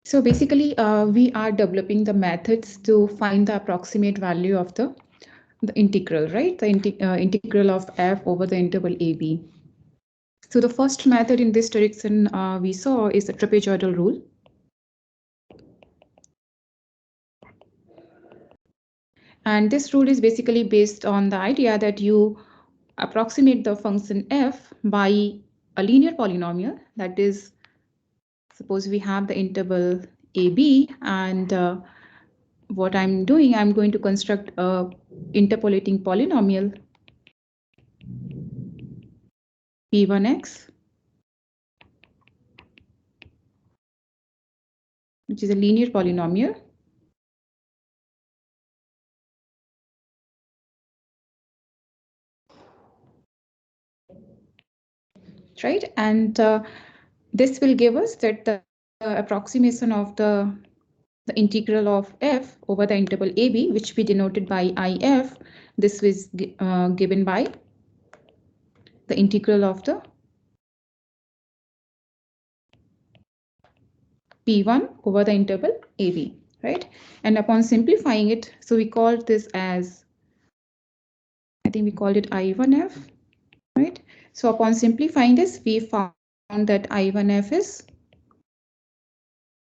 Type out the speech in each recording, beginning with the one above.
So basically, we are developing the methods to find the approximate value of the integral, right? The integral of f over the interval ab. So the first method in this direction we saw is the trapezoidal rule. And this rule is basically based on the idea that you approximate the function f by a linear polynomial. That is, suppose we have the interval ab, and what I'm doing, I'm going to construct a interpolating polynomial p1x, which is a linear polynomial. Right, and this will give us that the approximation of the integral of f over the interval ab, which we denoted by if. This was given by the integral of the p1 over the interval ab, right? And upon simplifying it, so we called this as, I think we called it I1f, right? So upon simplifying this, we found that I1f is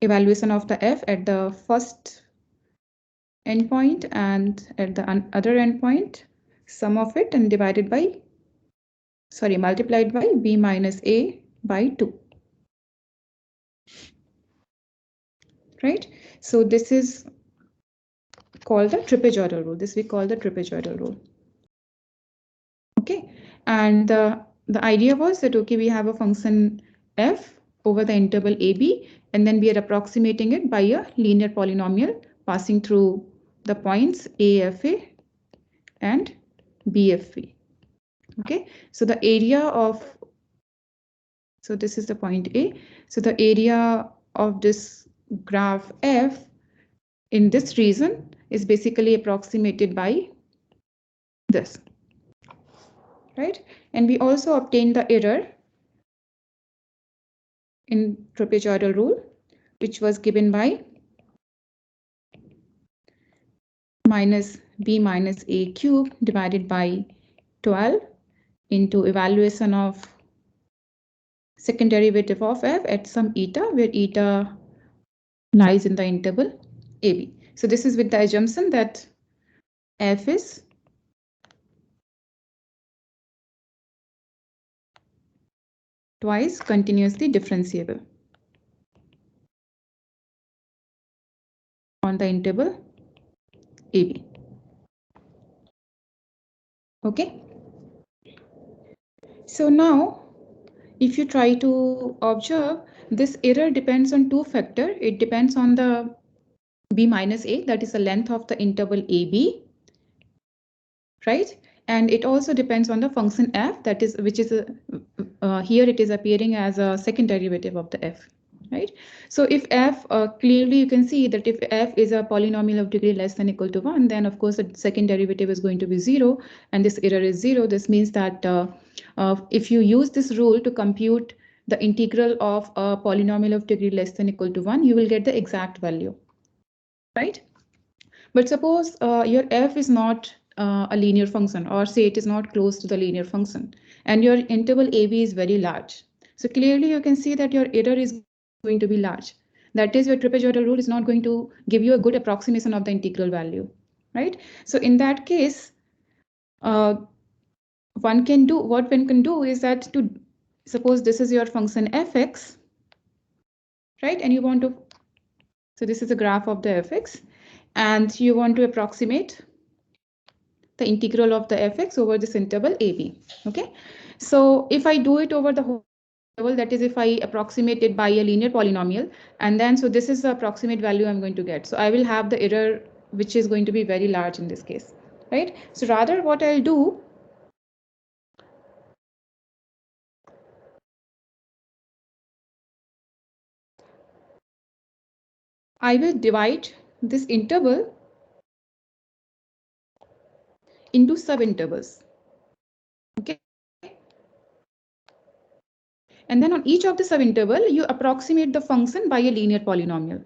evaluation of the f at the first endpoint and at the other endpoint, sum of it and divided by, sorry, multiplied by b minus a by 2. Right? So this is called the trapezoidal rule. This we call the trapezoidal rule. Okay, and the idea was that, okay, we have a function f over the interval ab, and then we are approximating it by a linear polynomial passing through the points afa and bfv. Okay, so the area of, so this is the point a, so the area of this graph f in this region is basically approximated by this, right? And we also obtain the error in trapezoidal rule, which was given by minus b minus a cube divided by 12 into evaluation of second derivative of f at some eta, where eta lies in the interval ab. So this is with the assumption that f is twice continuously differentiable on the interval ab. Okay. So now, if you try to observe, this error depends on two factors. It depends on the b minus a, that is the length of the interval ab, right? And it also depends on the function f, that is, which is here it is appearing as a second derivative of the f, right? So if f, clearly you can see that if f is a polynomial of degree less than equal to 1, then of course the second derivative is going to be 0, and this error is 0. This means that if you use this rule to compute the integral of a polynomial of degree less than equal to 1, you will get the exact value, right? But suppose your f is not a linear function, or say it is not close to the linear function, and your interval ab is very large. So clearly you can see that your error is going to be large. That is, your trapezoidal rule is not going to give you a good approximation of the integral value, right? So in that case, one can do is that, to suppose this is your function fx, right? And you want to, so this is a graph of the fx, and you want to approximate the integral of the fx over this interval ab. Okay, so if I do it over the whole interval, that is, if I approximate it by a linear polynomial, and then so this is the approximate value I'm going to get. So I will have the error which is going to be very large in this case, right? So rather what I'll do, I will divide this interval into subintervals. Okay, And then on each of the subinterval, you approximate the function by a linear polynomial.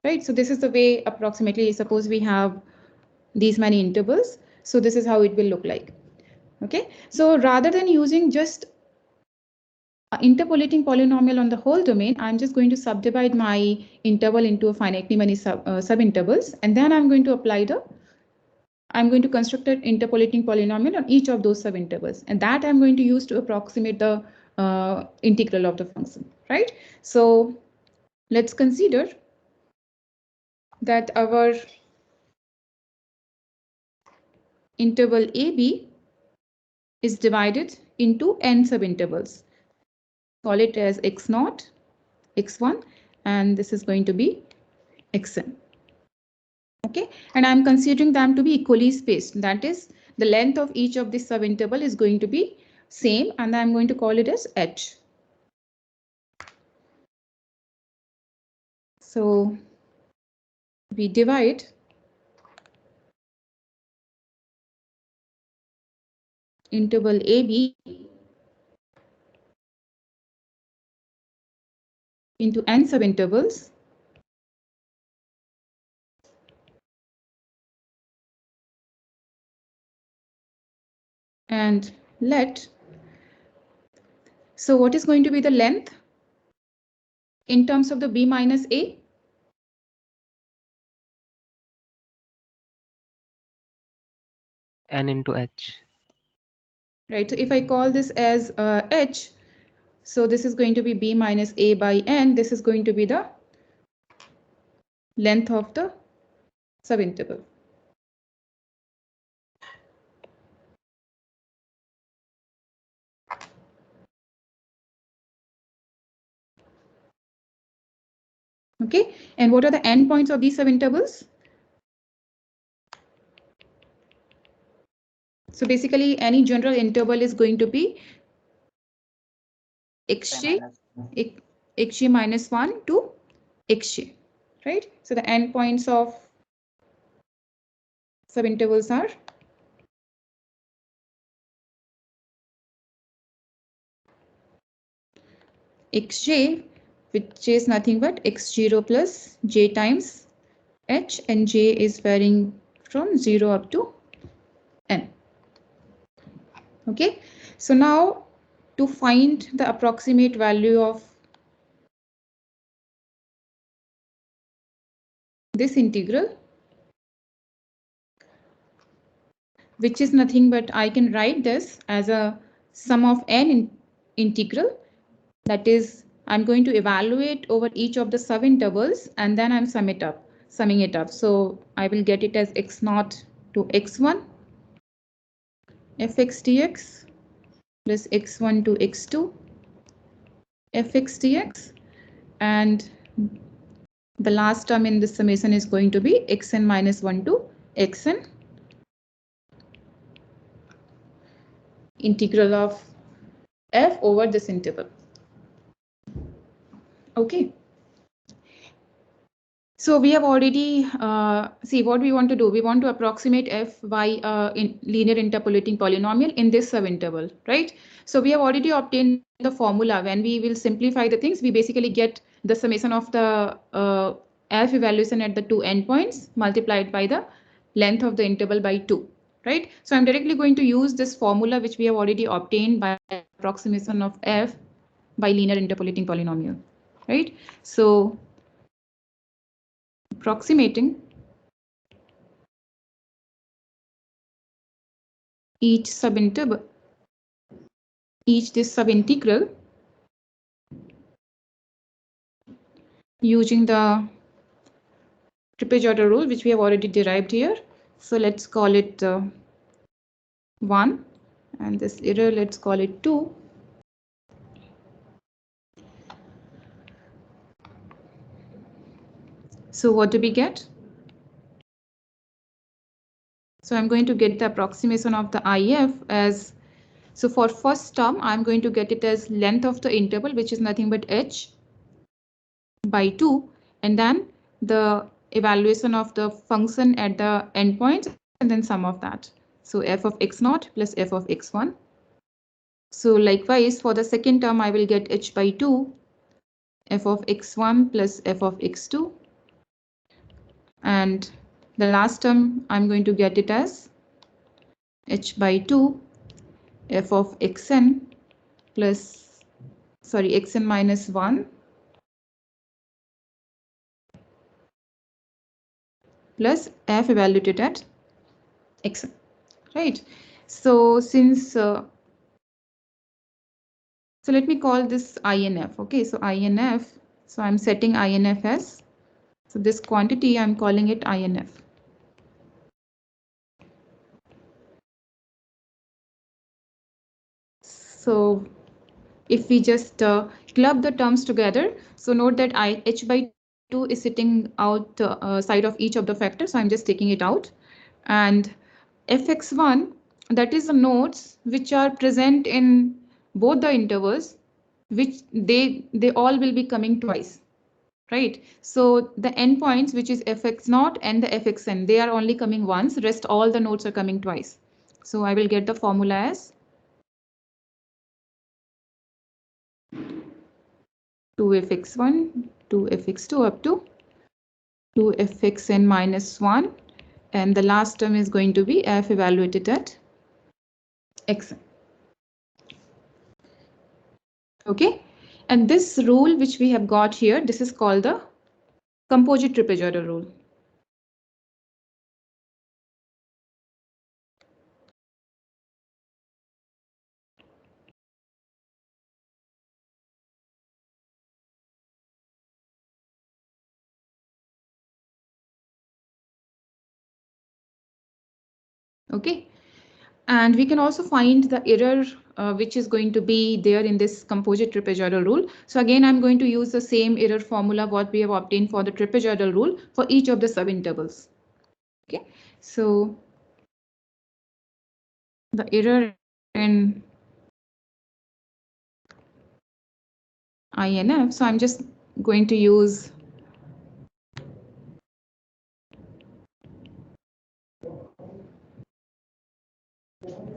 Right, so this is the way approximately, suppose we have these many intervals. So this is how it will look like. Okay, so rather than using just interpolating polynomial on the whole domain, I'm just going to subdivide my interval into a finitely many subintervals, and then I'm going to construct an interpolating polynomial on each of those subintervals, and that I'm going to use to approximate the integral of the function, right? So let's consider that our interval AB is divided into n subintervals. Call it as x0, x1, and this is going to be xn. Okay, and I'm considering them to be equally spaced. That is, the length of each of this subinterval is going to be same, and I'm going to call it as h. So we divide interval AB into n subintervals, and so what is going to be the length in terms of the b minus a? N into H. Right, so if I call this as h, so this is going to be b minus a by n. This is going to be the length of the subinterval. Okay, and what are the endpoints of these subintervals? So basically, any general interval is going to be xj, xj minus 1 to xj, right? So the endpoints of subintervals are xj, which is nothing but x0 plus j times h, and j is varying from 0 up to n. Okay, so now to find the approximate value of this integral, which is nothing but I can write this as a sum of n integral. That is, I'm going to evaluate over each of the subintervals, and then I'm summing it up. So I will get it as x0 to x1 fx dx plus x1 to x2 fx dx, and the last term in this summation is going to be xn minus 1 to xn integral of f over this interval. Okay. So we have already see what we want to do. We want to approximate f by in linear interpolating polynomial in this subinterval, right? So we have already obtained the formula. When we will simplify the things, we basically get the summation of the f evaluation at the two endpoints multiplied by the length of the interval by 2, right? So I'm directly going to use this formula which we have already obtained by approximation of f by linear interpolating polynomial, right? So approximating each subintegral using the trapezoidal rule, which we have already derived here. So let's call it 1, and this error, let's call it 2. So what do we get? So I'm going to get the approximation of the IF as, so for first term, I'm going to get it as length of the interval, which is nothing but h by 2, and then the evaluation of the function at the endpoints and then sum of that. So f of x naught plus f of x1. So likewise, for the second term, I will get h by 2, f of x1 plus f of x2. And the last term, I'm going to get it as h by 2, f of xn plus, sorry, xn minus 1 plus f evaluated at xn, right? So since, so let me call this INF, okay? So INF, so I'm setting INF as, so this quantity, I'm calling it INF. So if we just club the terms together, so note that h by 2 is sitting out side of each of the factors, so I'm just taking it out. And fx1, that is the nodes which are present in both the intervals, which they all will be coming twice, right? So the endpoints, which is fx naught and the fxn, they are only coming once, rest all the nodes are coming twice. So I will get the formula as 2fx1, 2fx2 up to 2fxn minus 1, and the last term is going to be f evaluated at xn. Okay, and this rule which we have got here, this is called the composite trapezoidal rule. Okay, and we can also find the error which is going to be there in this composite trapezoidal rule. So again, I'm going to use the same error formula what we have obtained for the trapezoidal rule for each of the subintervals. Okay, so the error in INF, so I'm just going to use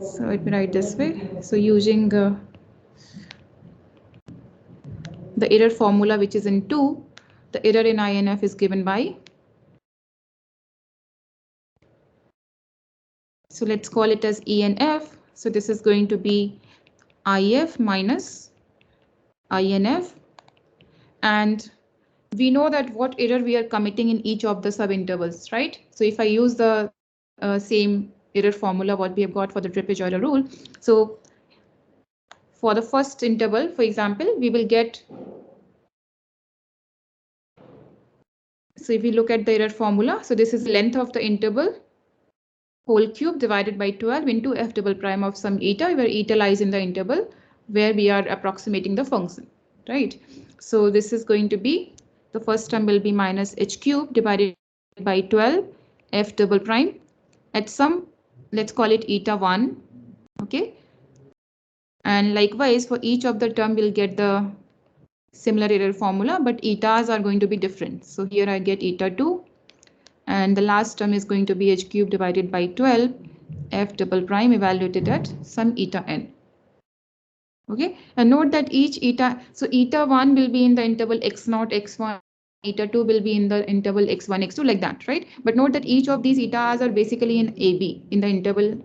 so let me write this way. So using the error formula which is in 2, the error in INF is given by, so let's call it as ENF. So this is going to be IF minus INF, and we know that what error we are committing in each of the subintervals, right? So if I use the same error formula what we have got for the trapezoidal rule, so for the first interval, for example, we will get, so if we look at the error formula, so this is length of the interval whole cube divided by 12 into f double prime of some eta, where eta lies in the interval where we are approximating the function, right? So this is going to be, the first term will be minus h cube divided by 12 f double prime at some, let's call it eta 1, okay? And likewise, for each of the term, we'll get the similar error formula, but etas are going to be different. So here I get eta 2, and the last term is going to be h cube divided by 12 f double prime evaluated at some eta n. Okay, and note that each eta, so eta 1 will be in the interval x0, x1, eta 2 will be in the interval x1, x2, like that, right? But note that each of these etas are basically in AB, in the interval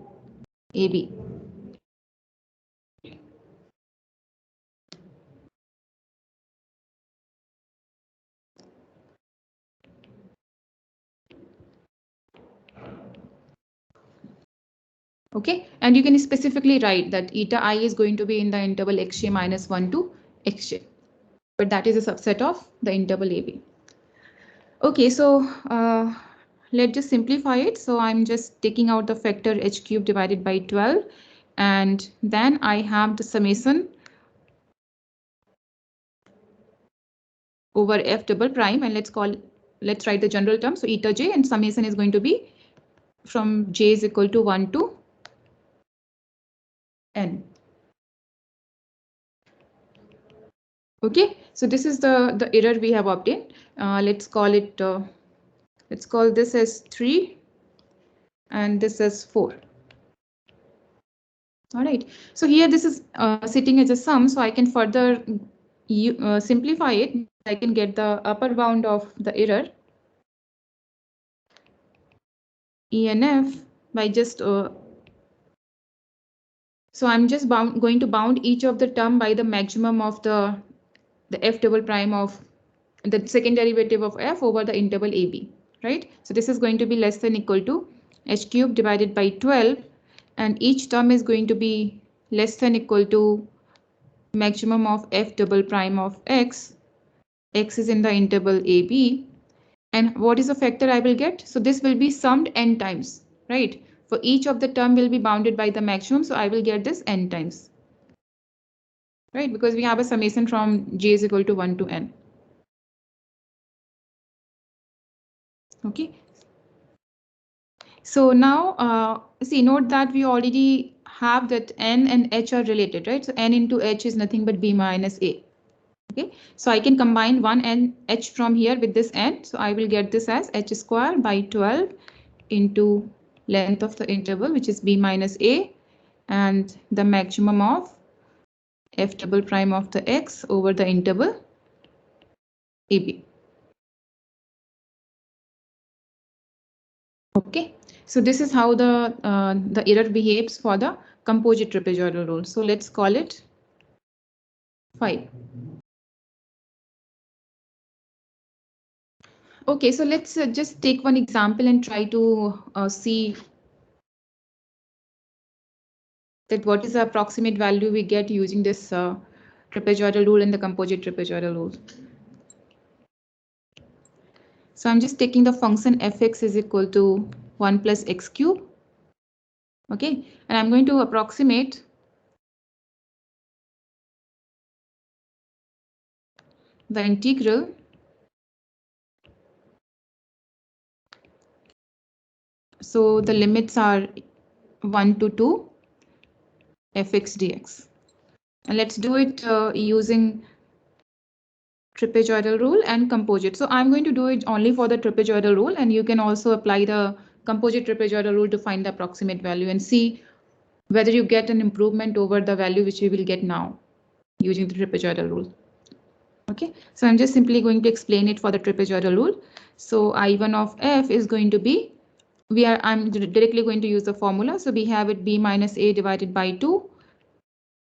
AB. Okay, and you can specifically write that eta I is going to be in the interval xj minus 1 to xj, but that is a subset of the interval AB. Okay, so let's just simplify it. So I'm just taking out the factor h cube divided by 12, and then I have the summation over f double prime, and let's write the general term. So eta j, and summation is going to be from j is equal to 1 to n. Okay, so this is the error we have obtained. Let's call it Let's call this as 3 and this as 4. All right, so here this is sitting as a sum, so I can further simplify it. I can get the upper bound of the error ENF by just so I'm just going to bound each of the term by the maximum of the f double prime of the second derivative of f over the interval AB, right? So this is going to be less than equal to h cube divided by 12, and each term is going to be less than equal to maximum of f double prime of x. X is in the interval AB. And what is the factor I will get? So this will be summed n times, right? For each of the term will be bounded by the maximum, so I will get this n times, right? Because we have a summation from j is equal to 1 to n. Okay. So now, see, note that we already have that n and h are related, right? So n into h is nothing but b minus a. Okay, so I can combine one n h from here with this n. So I will get this as h square by 12 into length of the interval, which is b minus a, and the maximum of f double prime of the x over the interval AB. Okay, so this is how the error behaves for the composite trapezoidal rule. So let's call it 5. Okay, so let's just take one example and try to see that what is the approximate value we get using this trapezoidal rule and the composite trapezoidal rule. So I'm just taking the function fx is equal to 1 plus x cube. Okay, and I'm going to approximate the integral so the limits are 1 to 2 fx dx. And let's do it using trapezoidal rule and composite. So I'm going to do it only for the trapezoidal rule, and you can also apply the composite trapezoidal rule to find the approximate value and see whether you get an improvement over the value which we will get now using the trapezoidal rule. Okay, so I'm just simply going to explain it for the trapezoidal rule. So I1 of f is going to be, I'm directly going to use the formula. So we have it b minus a divided by 2,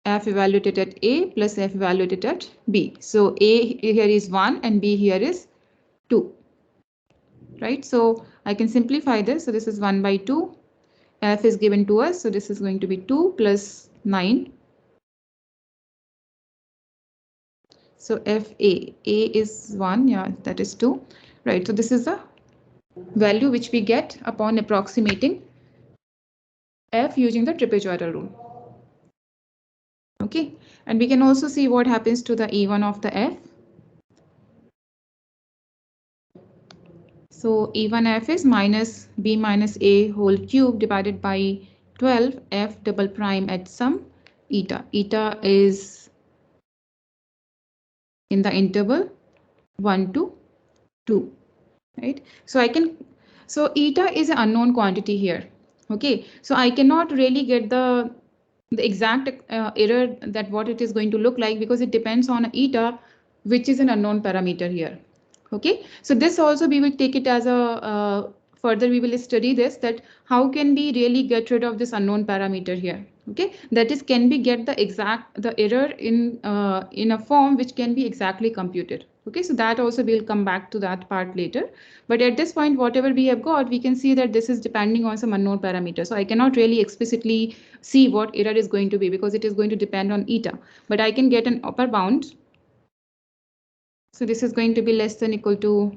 f evaluated at a plus f evaluated at b. So a here is 1 and b here is 2, right? So I can simplify this. So this is 1 by 2. F is given to us. So this is going to be 2 plus 9. So a is 1. Yeah, that is 2. Right. So this is the value which we get upon approximating f using the trapezoidal rule. Okay. And we can also see what happens to the E1 of the f. So E1f is minus b minus a whole cube divided by 12 f double prime at some eta. Eta is in the interval 1 to 2, right? So so eta is an unknown quantity here. Okay, so I cannot really get the exact error that what it is going to look like because it depends on eta, which is an unknown parameter here. Okay, so this also we will take it as a further we will study this, that how can we really get rid of this unknown parameter here. Okay, that is, can we get the error in a form which can be exactly computed. Okay, so that also we'll come back to that part later. But at this point, whatever we have got, we can see that this is depending on some unknown parameter. So I cannot really explicitly see what error is going to be because it is going to depend on eta. But I can get an upper bound. So this is going to be less than equal to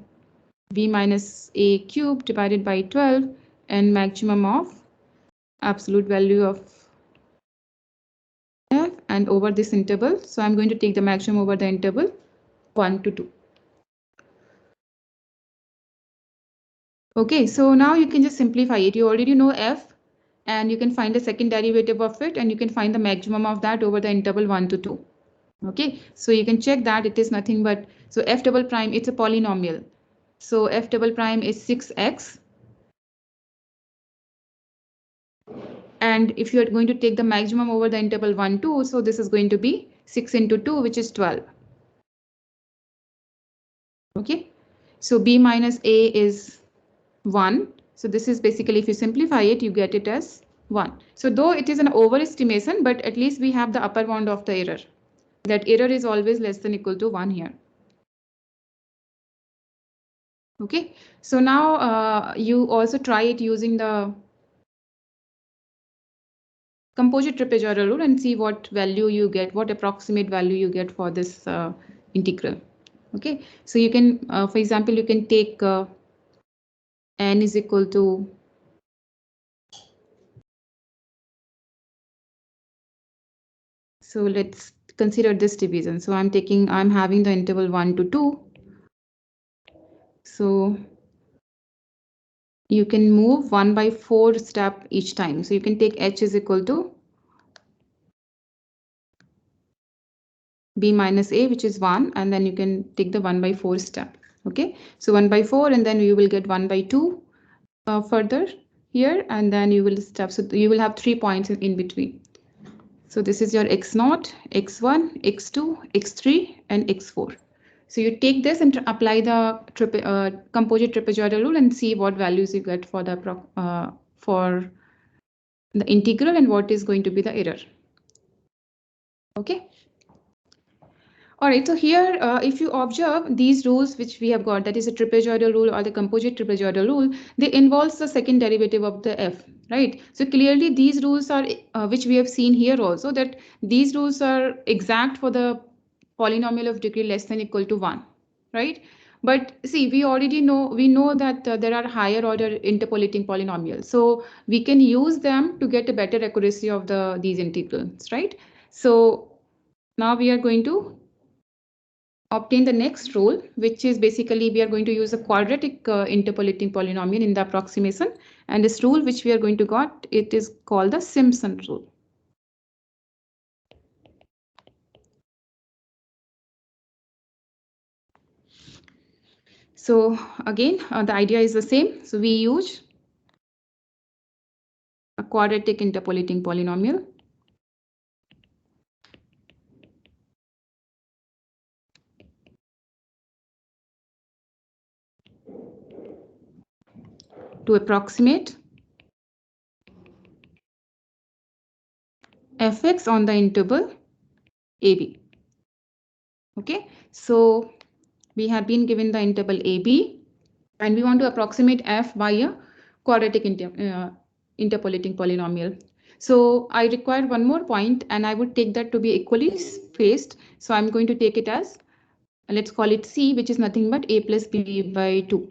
b minus a cube divided by 12 and maximum of absolute value of f and over this interval. So I'm going to take the maximum over the interval 1 to 2. Okay, so now you can just simplify it. You already know f and you can find the second derivative of it and you can find the maximum of that over the interval 1 to 2. Okay, so you can check that it is nothing but, so f double prime, it's a polynomial. So f double prime is 6x. And if you are going to take the maximum over the interval 1, 2, so this is going to be 6 into 2, which is 12. Okay, so b minus a is 1. So this is basically, if you simplify it, you get it as 1. So though it is an overestimation, but at least we have the upper bound of the error. That error is always less than equal to 1 here. Okay, so now you also try it using the composite trapezoidal rule and see what value you get, what approximate value you get for this integral. Okay, so you can, for example, you can take n is equal to so let's consider this division. So I'm having the interval 1 to 2. So you can move 1 by 4 step each time. So you can take h is equal to b minus a, which is 1, and then you can take the 1 by 4 step. Okay, so 1 by 4, and then you will get 1 by 2 further here, and then you will step. So you will have 3 points in between. So this is your x0, x1, x2, x3, and x4. So you take this and apply the composite trapezoidal rule and see what values you get for the integral and what is going to be the error. Okay. All right, so here, if you observe these rules which we have got, that is a trapezoidal rule or the composite trapezoidal rule, they involves the second derivative of the f, right? So clearly these rules are, which we have seen here also, that these rules are exact for the polynomial of degree less than equal to 1, right? But see, we know that there are higher order interpolating polynomials. So we can use them to get a better accuracy of these integrals, right? So now we are going to obtain the next rule, which is basically we are going to use a quadratic interpolating polynomial in the approximation. And this rule which we are going to got, it is called the Simpson rule. So again, the idea is the same. So we use a quadratic interpolating polynomial to approximate fx on the interval AB. Okay, so we have been given the interval AB and we want to approximate f by a quadratic interpolating polynomial. So I require one more point and I would take that to be equally spaced. So I'm going to take it as, let's call it C, which is nothing but a plus b by 2.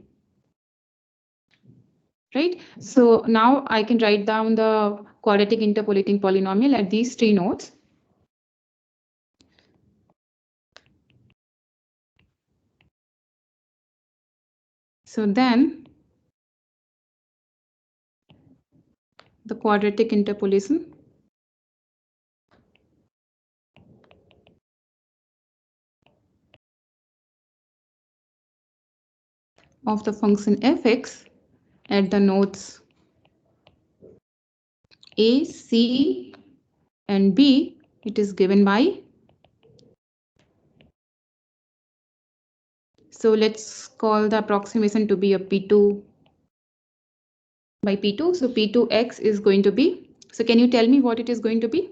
Right? So now I can write down the quadratic interpolating polynomial at these 3 nodes. So then the quadratic interpolation of the function fx at the nodes A, C, and B, it is given by, so let's call the approximation to be a P2 by P2. So P2x is going to be, so can you tell me what it is going to be?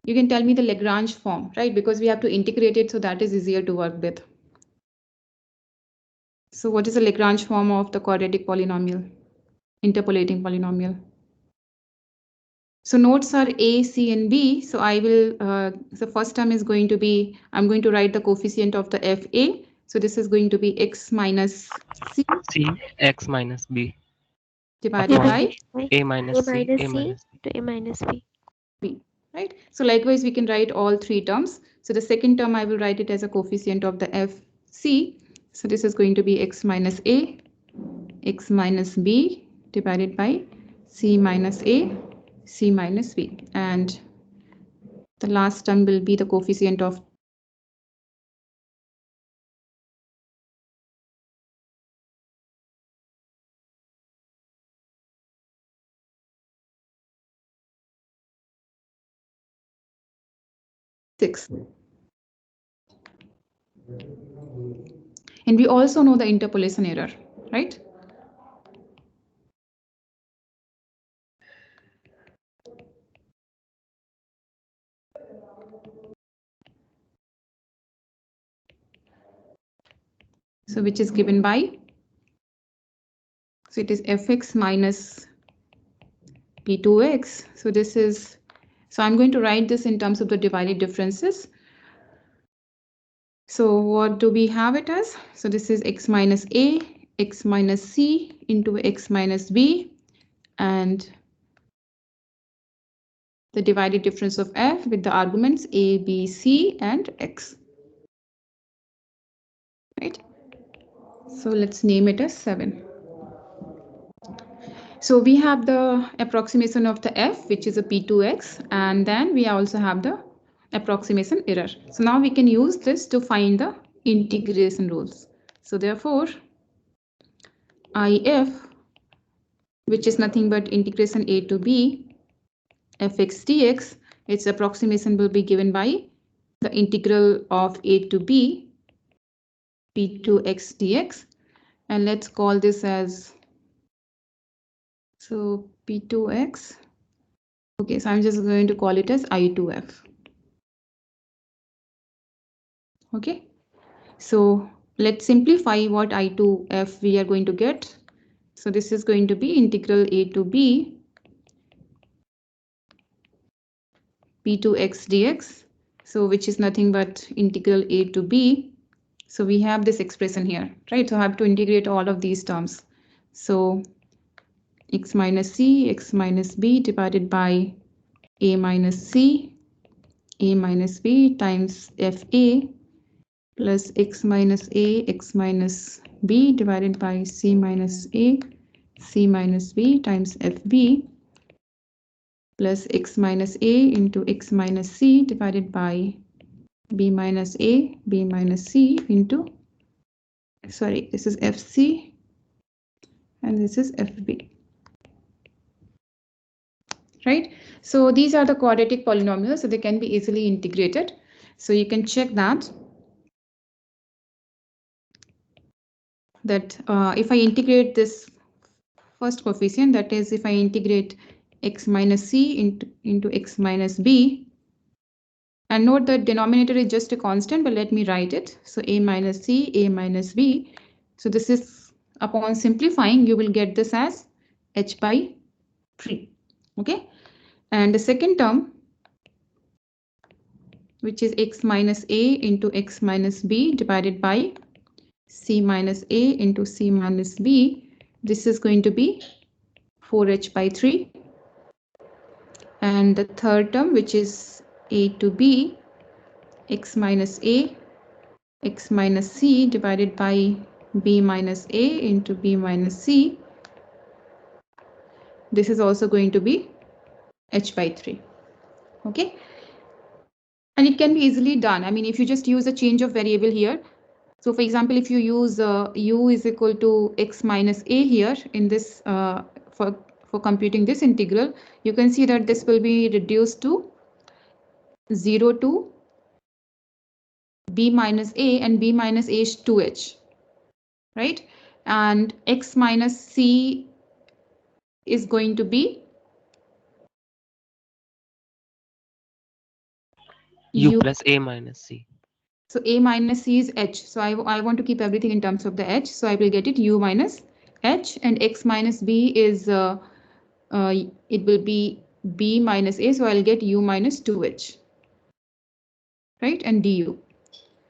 You can tell me the Lagrange form, right? Because we have to integrate it, so that is easier to work with. So what is the Lagrange form of the quadratic polynomial, interpolating polynomial? So nodes are A, C, and B. So I will, the first term is going to be, I'm going to write the coefficient of the FA. So this is going to be x minus C x minus b divided by a minus c to a minus b. B, right? So likewise, we can write all 3 terms. So the second term, I will write it as a coefficient of the FC. So this is going to be x minus A, x minus B divided by C minus A, C minus B. And the last term will be the coefficient of 6. And we also know the interpolation error, right? So which is given by, so it is fx minus p2x. So this is, so I'm going to write this in terms of the divided differences. So what do we have it as? So this is x minus a, x minus c into x minus b, and the divided difference of f with the arguments a, b, c, and x. Right? So let's name it as 7. So we have the approximation of the f, which is a p2x, and then we also have the approximation error. So now we can use this to find the integration rules. So therefore, if, which is nothing but integration a to b fx dx, its approximation will be given by the integral of a to b p2x dx, and let's call this as, so p2x. Okay, so I'm just going to call it as I2F. Okay, so let's simplify what I2F we are going to get. So this is going to be integral a to b p2x dx, so which is nothing but integral a to b. So we have this expression here, right? So I have to integrate all of these terms. So x minus c, x minus b divided by a minus c, a minus b times fa plus x minus a, x minus b divided by c minus a, c minus b times fb plus x minus a into x minus c divided by b minus a, b minus c into, sorry, this is fc and this is fb. Right? So these are the quadratic polynomials, so they can be easily integrated. So you can check that if I integrate this first coefficient, that is if I integrate x minus c into x minus b, and note that denominator is just a constant, but let me write it. So a minus c, a minus b. So this is, upon simplifying, you will get this as h by 3. Okay, and the second term, which is x minus a into x minus b divided by c minus a into c minus b, this is going to be 4h by 3. And the third term, which is a to b, x minus a, x minus c divided by b minus a into b minus c, this is also going to be h by 3. Okay, and it can be easily done. I mean, if you just use a change of variable here. So for example, if you use u is equal to x minus a here in this for computing this integral, you can see that this will be reduced to 0 to b minus a, and b minus a is 2h, right? And x minus c is going to be U plus A minus C. So a minus c is h. So I want to keep everything in terms of the h. So I will get it u minus h, and x minus b is it will be b minus a. So I'll get u minus 2h, right? And du.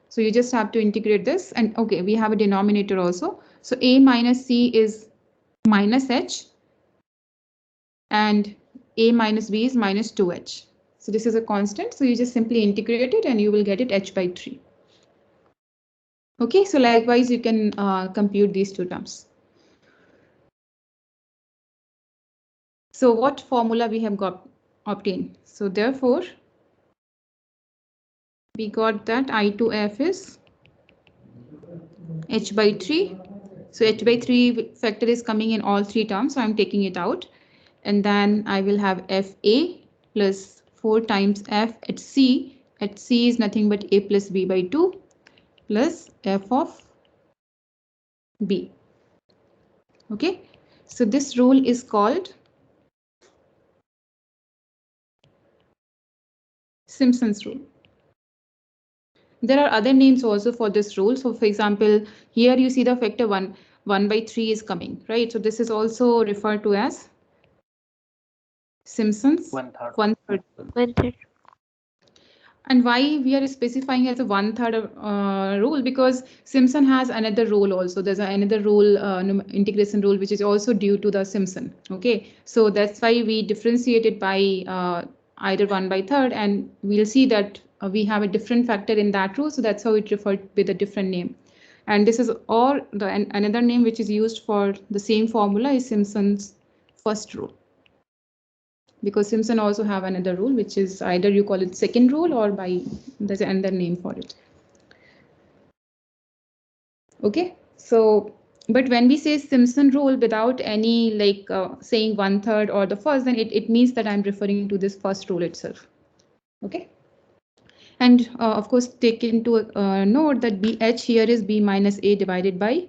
So you just have to integrate this, and okay, we have a denominator also. So a minus c is minus h, and a minus b is minus 2h. So this is a constant. So you just simply integrate it and you will get it h by 3. Okay, so likewise, you can compute these two terms. So what formula we have got obtained? So therefore, we got that I2F is h by 3. So h by 3 factor is coming in all three terms, so I'm taking it out. And then I will have FA plus 4 times F at C at C is nothing but A plus B by 2 plus F of B. Okay, so this rule is called Simpson's rule. There are other names also for this rule. So for example, here you see the factor 1 by 3 is coming, right? So this is also referred to as Simpson's One third. one third. One third. And why we are specifying as a one third rule? Because Simpson has another rule also. There's another rule, integration rule, which is also due to the Simpson. Okay, so that's why we differentiate it by either 1 by third, and we'll see that we have a different factor in that rule. So that's how it referred with a different name. And this is or the another name which is used for the same formula is Simpson's first rule, because Simpson also have another rule, which is either you call it second rule or by there's another name for it. Okay, so but when we say Simpson rule without any like saying one third or the first, then it means that I'm referring to this first rule itself. Okay, and of course take into note that BH here is B minus A divided by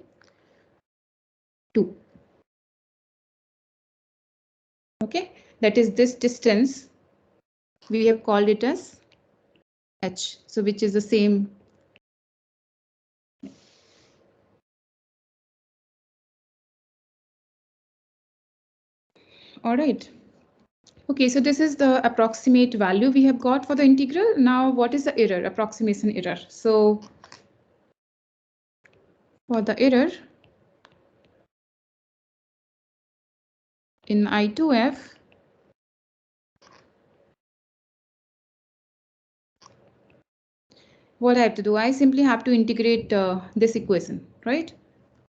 2. Okay, that is this distance we have called it as H, so which is the same. All right. Okay, so this is the approximate value we have got for the integral. Now, what is the error, approximation error? So for the error in I2F, what I have to do? I simply have to integrate this equation, right?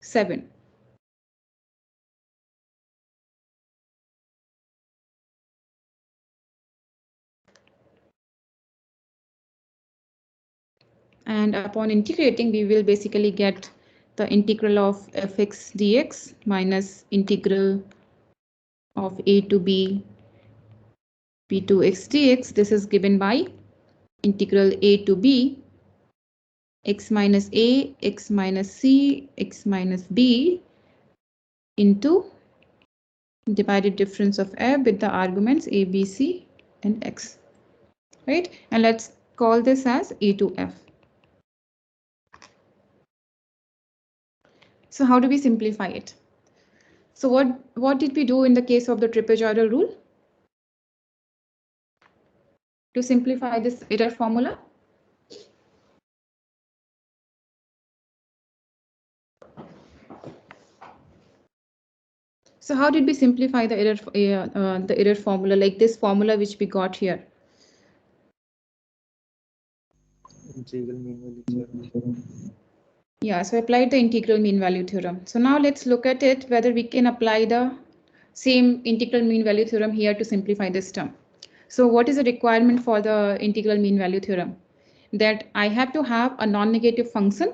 7. And upon integrating, we will basically get the integral of fx dx minus integral of a to b p to x dx. This is given by integral a to b x minus a, x minus c, x minus b into divided difference of f with the arguments a, b, c, and x, right? And let's call this as a to f. So how do we simplify it? So what did we do in the case of the trapezoidal rule to simplify this error formula? So how did we simplify the error formula, like this formula which we got here? Integral mean value theorem. Yeah, so I applied the integral mean value theorem. So now let's look at it, whether we can apply the same integral mean value theorem here to simplify this term. So what is the requirement for the integral mean value theorem? That I have to have a non-negative function,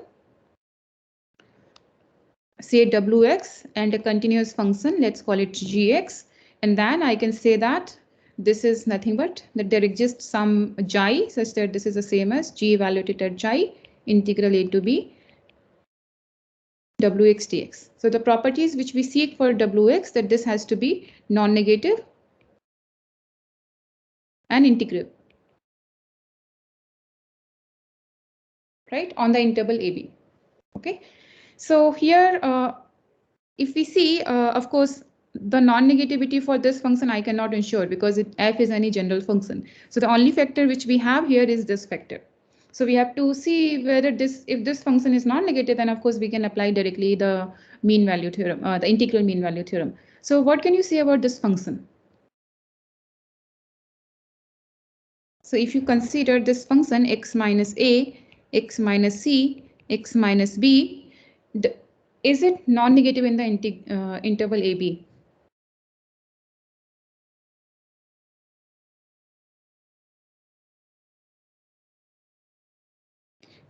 say wx, and a continuous function, let's call it gx, and then I can say that this is nothing but that there exists some xi such that this is the same as g evaluated at xi integral a to b wx dx. So the properties which we seek for wx, that this has to be non-negative and integral, right, on the interval ab. Okay, so here if we see, of course, the non-negativity for this function I cannot ensure because f is any general function. So the only factor which we have here is this factor. So we have to see whether if this function is non-negative, then of course we can apply directly the mean value theorem, the integral mean value theorem. So what can you say about this function? So if you consider this function x minus a, x minus c, x minus b, is it non-negative in the interval ab?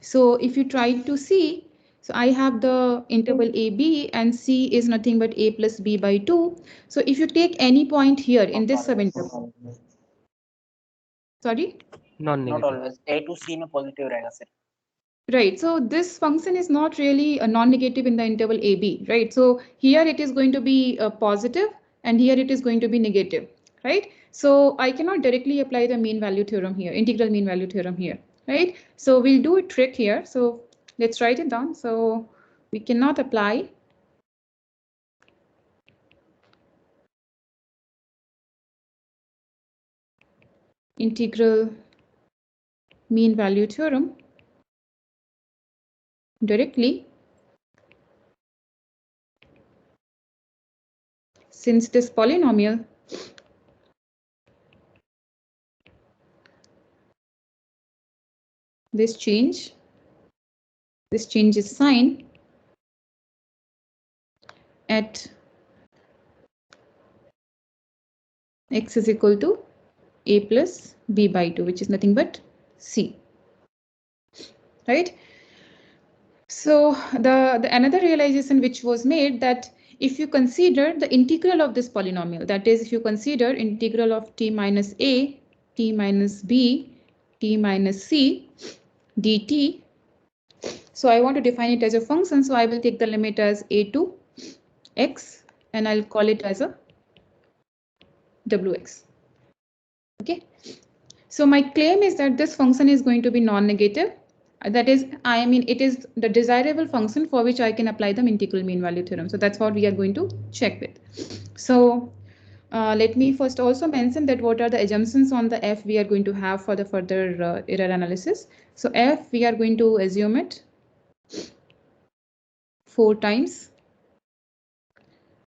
So if you try to see, so I have the interval AB and C is nothing but A plus B by 2. So if you take any point here in this subinterval, sorry? Not non-negative. Always, A to C में positive रहेगा सिर्फ. Right, so this function is not really a non-negative in the interval AB, right? So here it is going to be a positive and here it is going to be negative, right? So I cannot directly apply the mean value theorem here, integral mean value theorem here, right? So we'll do a trick here. So let's write it down. So we cannot apply integral mean value theorem directly, since this polynomial this change is sign at x is equal to a plus b by 2, which is nothing but c, right? So the another realization which was made, that if you consider the integral of this polynomial, that is, if you consider integral of t minus a, t minus b, t minus c dt, so I want to define it as a function, so I will take the limit as a to x and I'll call it as a wx. Okay, so my claim is that this function is going to be non-negative. That is, I mean, it is the desirable function for which I can apply the integral mean value theorem. So that's what we are going to check with. So let me first also mention that what are the assumptions on the f we are going to have for the further error analysis. So f, we are going to assume it 4 times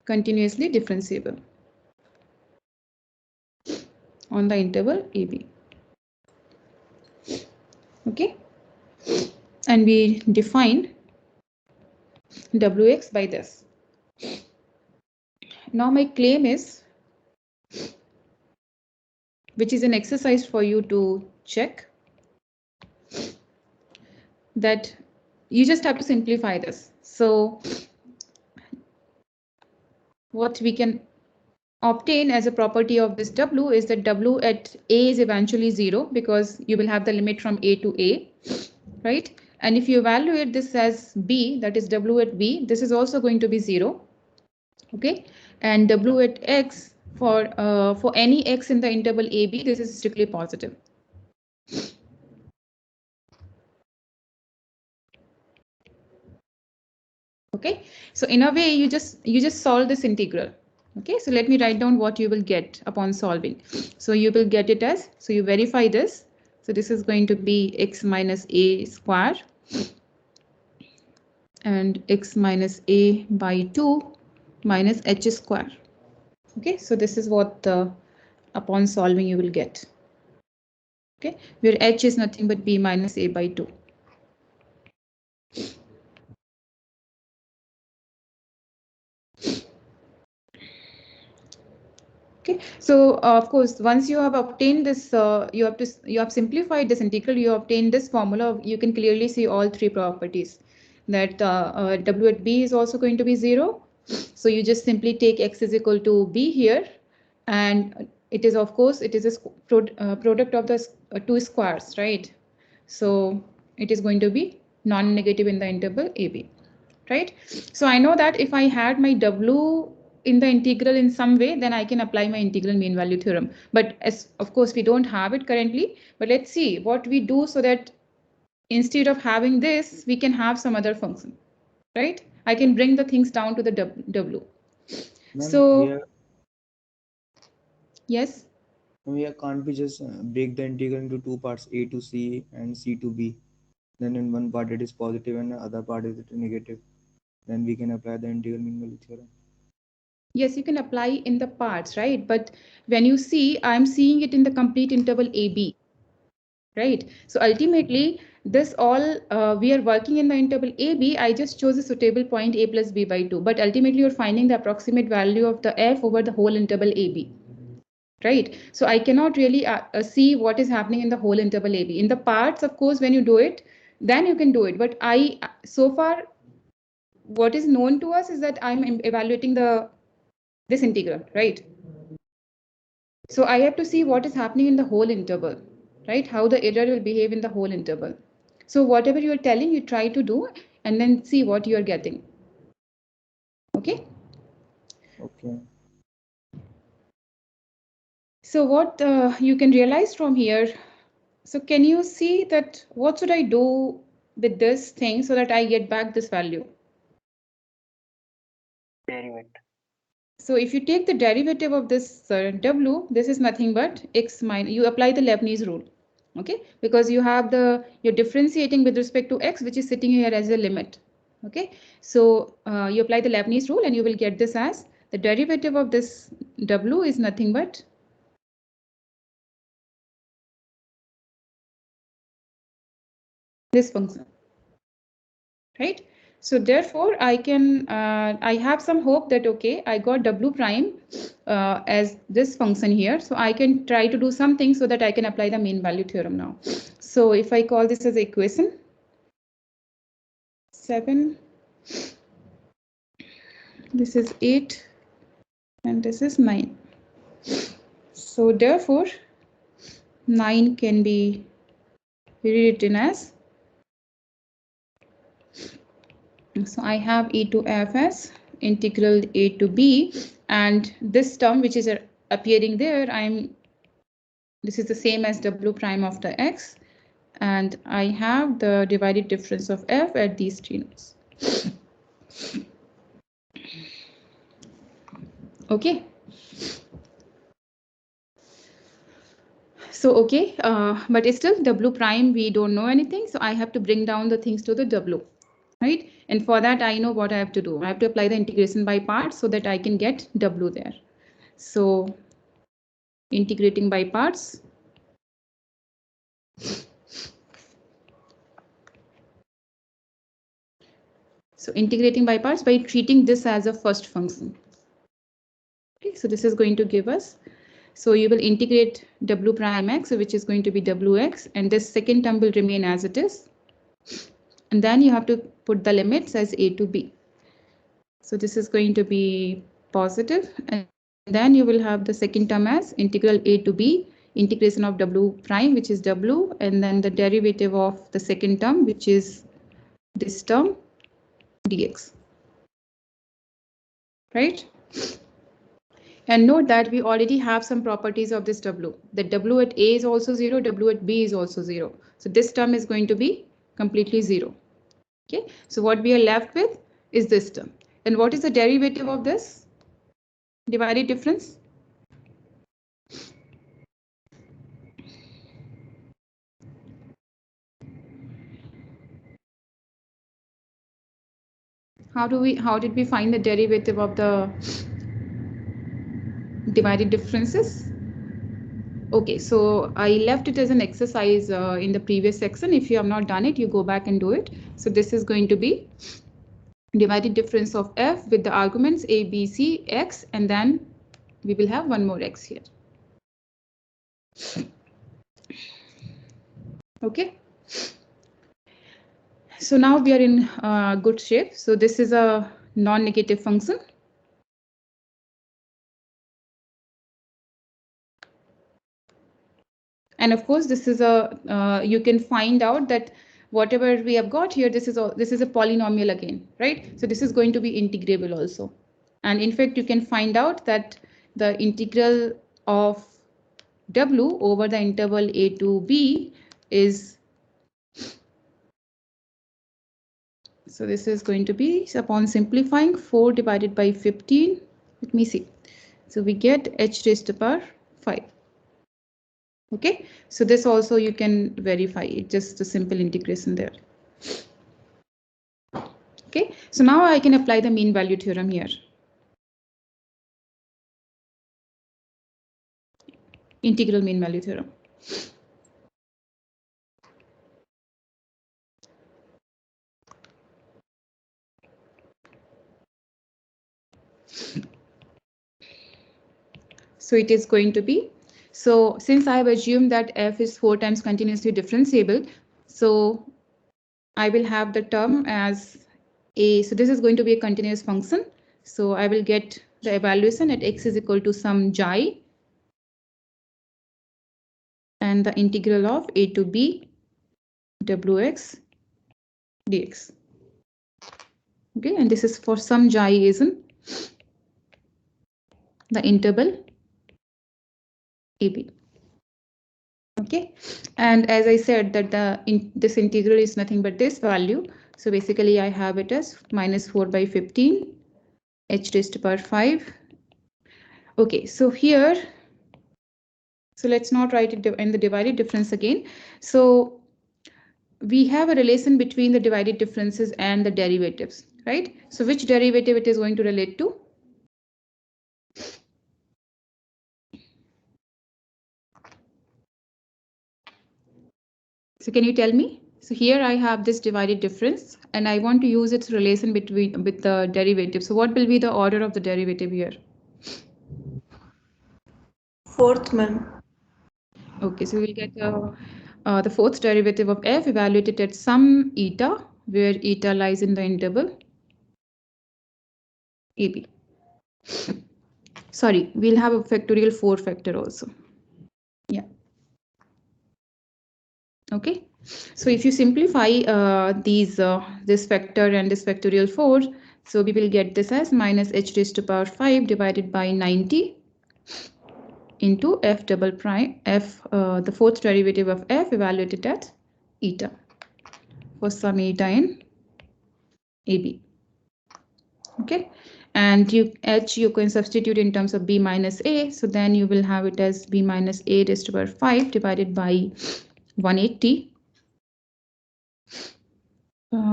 continuously differentiable on the interval AB. Okay, and we define wx by this. Now my claim is, which is an exercise for you to check, that you just have to simplify this. So what we can obtain as a property of this w is that w at a is eventually 0, because you will have the limit from a to a, right? And if you evaluate this as b, that is w at b, this is also going to be 0. Okay, and w at x, for any x in the interval ab, this is strictly positive. Okay, so in a way you just solve this integral. Okay, so let me write down what you will get upon solving. So you will get it as, so you verify this, so this is going to be x minus a square and x minus a by 2 minus h square. Okay, so this is what upon solving you will get. Okay, where h is nothing but b minus a by 2. Okay, so of course, once you have obtained this, you have simplified this integral, you obtain this formula, you can clearly see all three properties, that w at b is also going to be 0. So you just simply take x is equal to b here, and it is, of course, it is a product of the two squares, right? So it is going to be non-negative in the interval AB, right? So I know that if I had my W in the integral in some way, then I can apply my integral mean value theorem. But as of course we don't have it currently, but let's see what we do so that instead of having this, we can have some other function, right? I can bring the things down to the W. So yes. We can't we just break the integral into two parts, a to c and c to b. Then in one part it is positive and the other part is negative. Then we can apply the integral mean value theorem. Yes, you can apply in the parts, right? But when you see, I'm seeing it in the complete interval AB, right? So ultimately, this all, we are working in the interval AB. I just chose a suitable point a plus b by 2. But ultimately, you're finding the approximate value of the f over the whole interval AB, right? So I cannot really see what is happening in the whole interval AB. In the parts, of course, when you do it, then you can do it. But so far, what is known to us is that I'm evaluating this integral, right? So I have to see what is happening in the whole interval. right? How the error will behave in the whole interval. So whatever you are telling, you try to do and then see what you are getting. Okay. Okay. So what you can realize from here, so can you see that what should I do with this thing so that I get back this value? Derivative. So if you take the derivative of this w, this is nothing but x minus, you apply the Leibniz rule, okay? Because you have you're differentiating with respect to x, which is sitting here as a limit, okay? So you apply the Leibniz rule and you will get this as the derivative of this w is nothing but this function, right? So therefore I can, I have some hope that, okay, I got w prime as this function here. So I can try to do something so that I can apply the mean value theorem now. So if I call this as equation 7, this is 8, and this is 9. So therefore 9 can be rewritten as, so I have e to f as integral a to b, and this term which is appearing there, this is the same as w prime of the x, and I have the divided difference of f at these three nodes. Okay. So okay, but still w prime we don't know anything, so I have to bring down the things to the w, right? And for that I know what I have to do. I have to apply the integration by parts so that I can get w there. So integrating by parts. So integrating by parts by treating this as a first function. Okay, so this is going to give us, so you will integrate w prime x, which is going to be wx, and this second term will remain as it is. And then you have to put the limits as a to b. So this is going to be positive, and then you will have the second term as integral a to b, integration of w prime, which is w, and then the derivative of the second term, which is this term dx. Right? And note that we already have some properties of this w. The w at a is also 0, w at b is also 0. So this term is going to be completely 0. Okay, so what we are left with is this term. And what is the derivative of this divided difference? How did we find the derivative of the divided differences? Okay, so I left it as an exercise in the previous section. If you have not done it, you go back and do it. So this is going to be divided difference of f with the arguments a, b, c, x, and then we will have one more x here. Okay. So now we are in good shape. So this is a non-negative function. And of course, this is a, you can find out that whatever we have got here, this is a polynomial again, right? So this is going to be integrable also. And in fact, you can find out that the integral of w over the interval a to b is, so this is going to be, upon simplifying, 4 divided by 15. Let me see. So we get h raised to the power 5. Okay, so this also you can verify it, just a simple integration there. Okay, so now I can apply the mean value theorem here. Integral mean value theorem. So it is going to be, so since I have assumed that f is 4 times continuously differentiable, so I will have the term as a, so this is going to be a continuous function. So I will get the evaluation at x is equal to some xi, and the integral of a to b wx dx. Okay, and this is for some xi is in the interval AB. Okay, and as I said that this integral is nothing but this value. So basically I have it as minus 4 by 15 h raised to power 5. Okay, so here, so let's not write it in the divided difference again. So we have a relation between the divided differences and the derivatives, right? So which derivative it is going to relate to? So can you tell me? So here I have this divided difference and I want to use its relation with the derivative. So what will be the order of the derivative here? Fourth, ma'am. Okay, so we'll get the fourth derivative of f evaluated at some eta, where eta lies in the interval AB. Sorry, we'll have a factorial 4 factor also. Yeah. Okay, so if you simplify this factor and this factorial 4, so we will get this as minus h raised to power 5 divided by 90 into f double prime f, the fourth derivative of f evaluated at eta for some eta in AB. Okay, and you can substitute in terms of b minus a, so then you will have it as b minus a raised to power 5 divided by 180.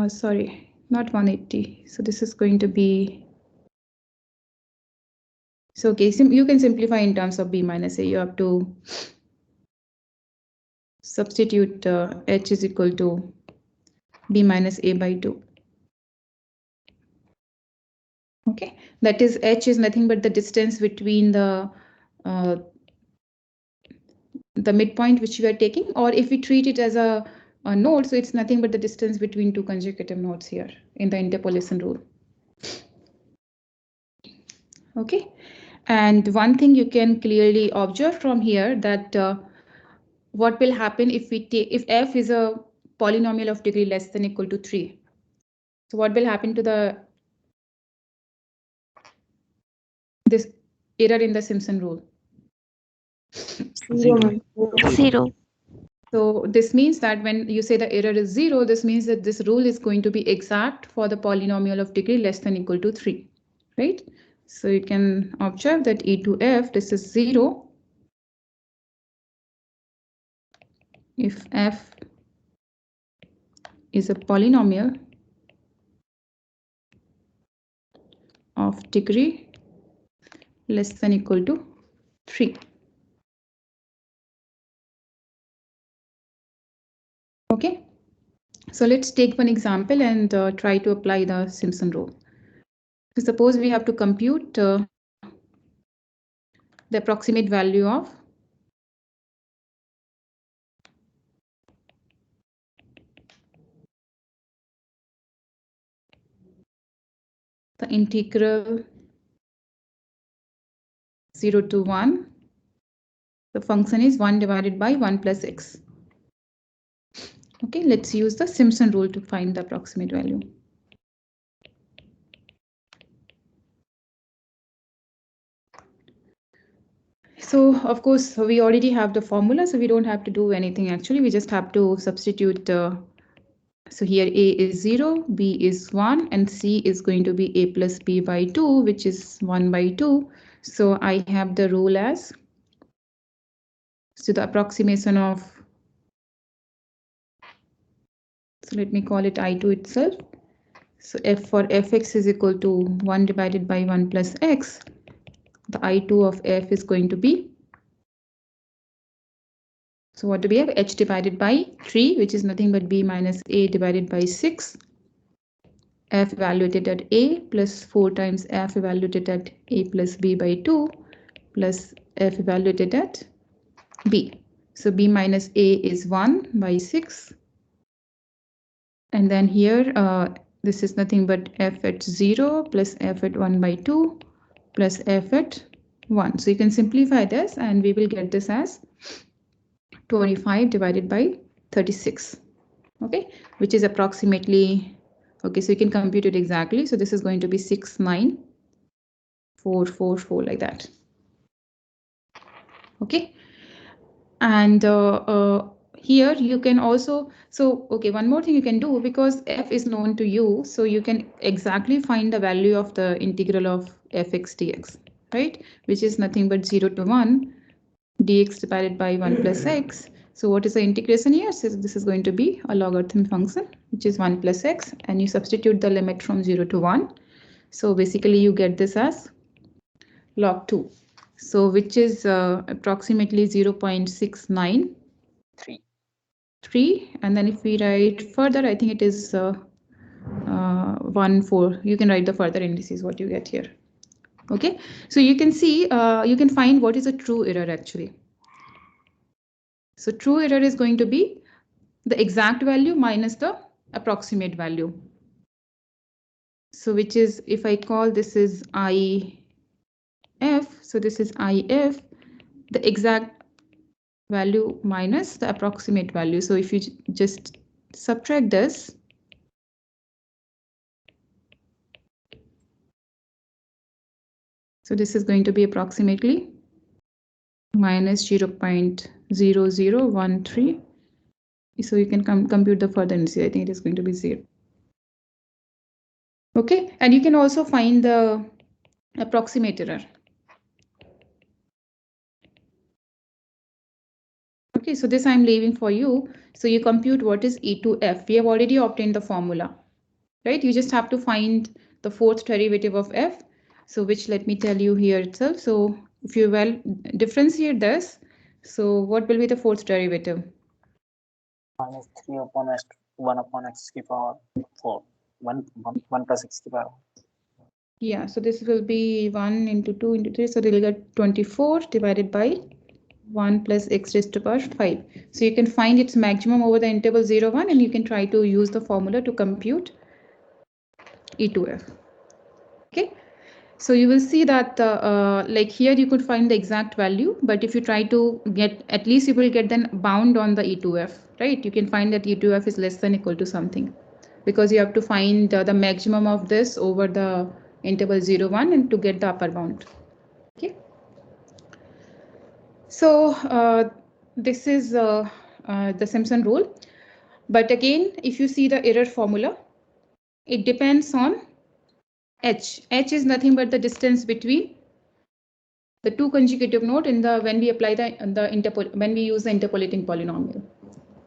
Sorry, not 180. So this is going to be, so okay, you can simplify in terms of b minus a. You have to substitute h is equal to b minus a by 2. Okay, that is h is nothing but the distance between the midpoint which you are taking, or if we treat it as a node, so it's nothing but the distance between two consecutive nodes here in the interpolation rule. Okay, and one thing you can clearly observe from here that what will happen if f is a polynomial of degree less than equal to 3. So what will happen to this error in the Simpson rule? 0, ma'am. 0. So this means that when you say the error is 0, this means that this rule is going to be exact for the polynomial of degree less than equal to 3, right? So you can observe that e to f, this is 0 if f is a polynomial of degree less than equal to 3. Okay, so let's take one example and try to apply the Simpson rule. So suppose we have to compute the approximate value of the integral 0 to 1. The function is 1 divided by 1 plus x. Okay, let's use the Simpson rule to find the approximate value. So of course we already have the formula, so we don't have to do anything actually. We just have to substitute. So here a is 0, b is 1, and c is going to be a plus b by 2, which is 1 by 2. So I have the rule as, so the approximation of, so let me call it I2 itself. So f for fx is equal to 1 divided by 1 plus x. The I2 of f is going to be, so what do we have? H divided by 3, which is nothing but b minus a divided by 6. F evaluated at a plus 4 times f evaluated at a plus b by 2 plus f evaluated at b. So b minus a is 1 by 6. And then here, this is nothing but f at 0 plus f at 1 by 2 plus f at 1. So you can simplify this and we will get this as 25 divided by 36. Okay, which is approximately, okay, so you can compute it exactly. So this is going to be 69444 like that. Okay, and here you can also, so okay, one more thing you can do, because f is known to you, so you can exactly find the value of the integral of fx dx, right, which is nothing but 0 to 1 dx divided by 1 plus x. So what is the integration here? So this is going to be a logarithm function, which is 1 plus x, and you substitute the limit from 0 to 1. So basically you get this as log 2. So which is approximately 0.693. 3. And then if we write further, I think it is 1, 4. You can write the further indices, what you get here. Okay, so you can see, you can find what is a true error actually. So true error is going to be the exact value minus the approximate value. So which is, if I call this is IF, so this is IF, the exact value minus the approximate value. So if you just subtract this, so this is going to be approximately minus 0.0013. So you can compute the further indices. I think it is going to be 0. Okay, and you can also find the approximate error. Okay, so this I'm leaving for you. So you compute what is E to F. We have already obtained the formula, right? You just have to find the fourth derivative of F. So which, let me tell you here itself. So if you differentiate this, so what will be the fourth derivative? Minus 3 upon x, 1 upon x to the power 4. 1 plus x to the power. Yeah, so this will be 1 into 2 into 3. So they'll get 24 divided by 1 plus x raised to the power 5. So you can find its maximum over the interval 0, 1, and you can try to use the formula to compute E to F. Okay, so you will see that like here you could find the exact value, but if you try to get, at least you will get then bound on the E to F, right? You can find that E to F is less than equal to something, because you have to find the maximum of this over the interval 0, 1 and to get the upper bound. Okay, so this is the Simpson rule. But again, if you see the error formula, it depends on h. H is nothing but the distance between the two consecutive node in the, when we apply when we use the interpolating polynomial,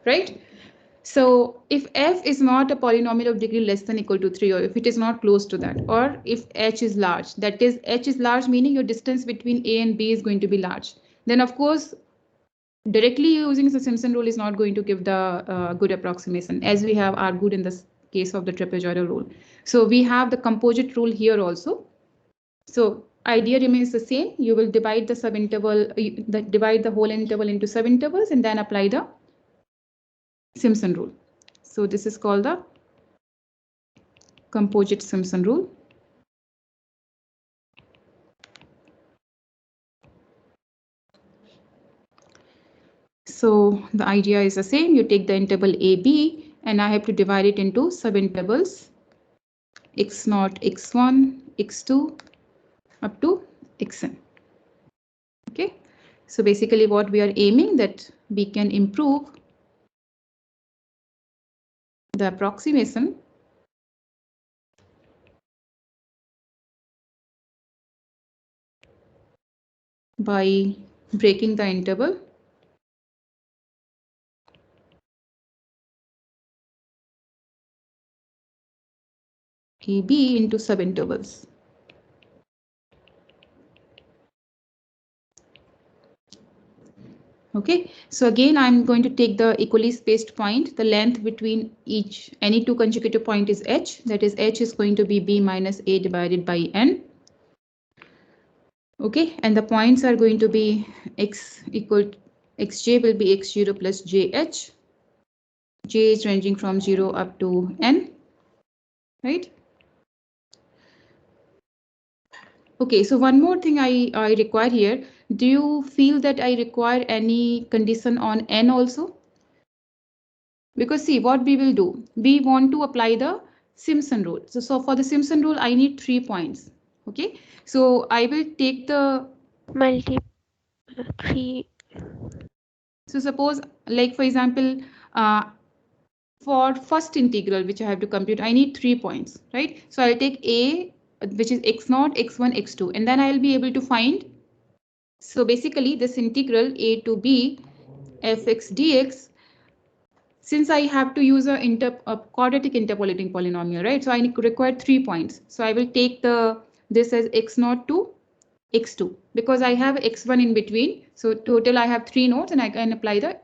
right? So if f is not a polynomial of degree less than equal to 3, or if it is not close to that, or if h is large, that is, h is large meaning your distance between a and b is going to be large, then of course directly using the Simpson rule is not going to give the good approximation, as we have argued in the case of the trapezoidal rule. So we have the composite rule here also. So idea remains the same. You will divide the subinterval, divide the whole interval into subintervals, and then apply the Simpson rule. So this is called the composite Simpson rule. So the idea is the same. You take the interval AB, and I have to divide it into subintervals x0, x1, x2, up to xn. Okay, so basically what we are aiming, that we can improve the approximation by breaking the interval AB into subintervals. Okay, so again I'm going to take the equally spaced point. The length between any two consecutive point is h, that is h is going to be b minus a divided by n. Okay, and the points are going to be xj will be x0 plus jh. J is ranging from 0 up to n, right? Okay, so one more thing I require here. do you feel that I require any condition on n also? Because see what we will do. We want to apply the Simpson rule. So for the Simpson rule, I need 3 points. Okay. So I will take the Multi 3. so suppose like for example, for first integral which I have to compute, I need 3 points, right? So I'll take a which is x0, x1, x2, and then I'll be able to find. So basically this integral a to b fx dx, since I have to use a quadratic interpolating polynomial, right? So I require 3 points. So I will take this as x0 to x2 because I have x1 in between. So total I have 3 nodes and I can apply the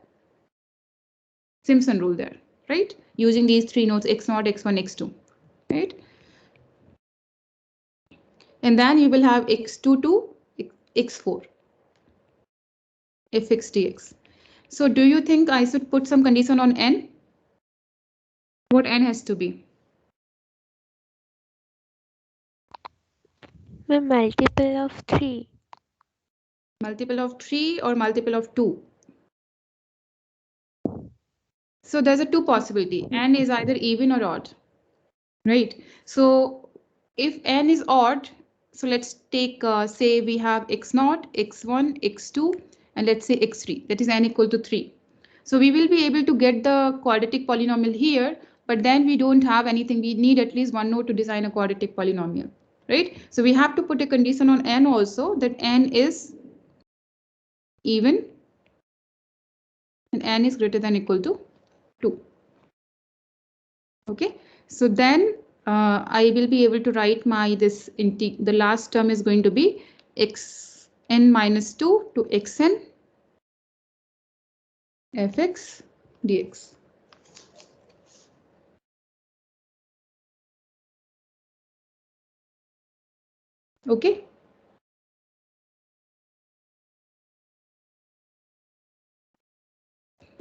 Simpson rule there, right? Using these 3 nodes x0, x1, x2, right? And then you will have x2 to x4 fx dx. So do you think I should put some condition on n? What n has to be? Multiple of 3. Multiple of 3 or multiple of 2? So there's a 2 possibility. N is either even or odd, right? So if n is odd, so let's take say we have x0, x1, x2, and let's say x3. That is n equal to 3. So we will be able to get the quadratic polynomial here, but then we don't have anything. We need at least one node to design a quadratic polynomial, right? So we have to put a condition on n also, that n is even and n is greater than equal to 2. Okay, so then I will be able to write my the last term is going to be xn minus 2 to xn fx dx. Okay.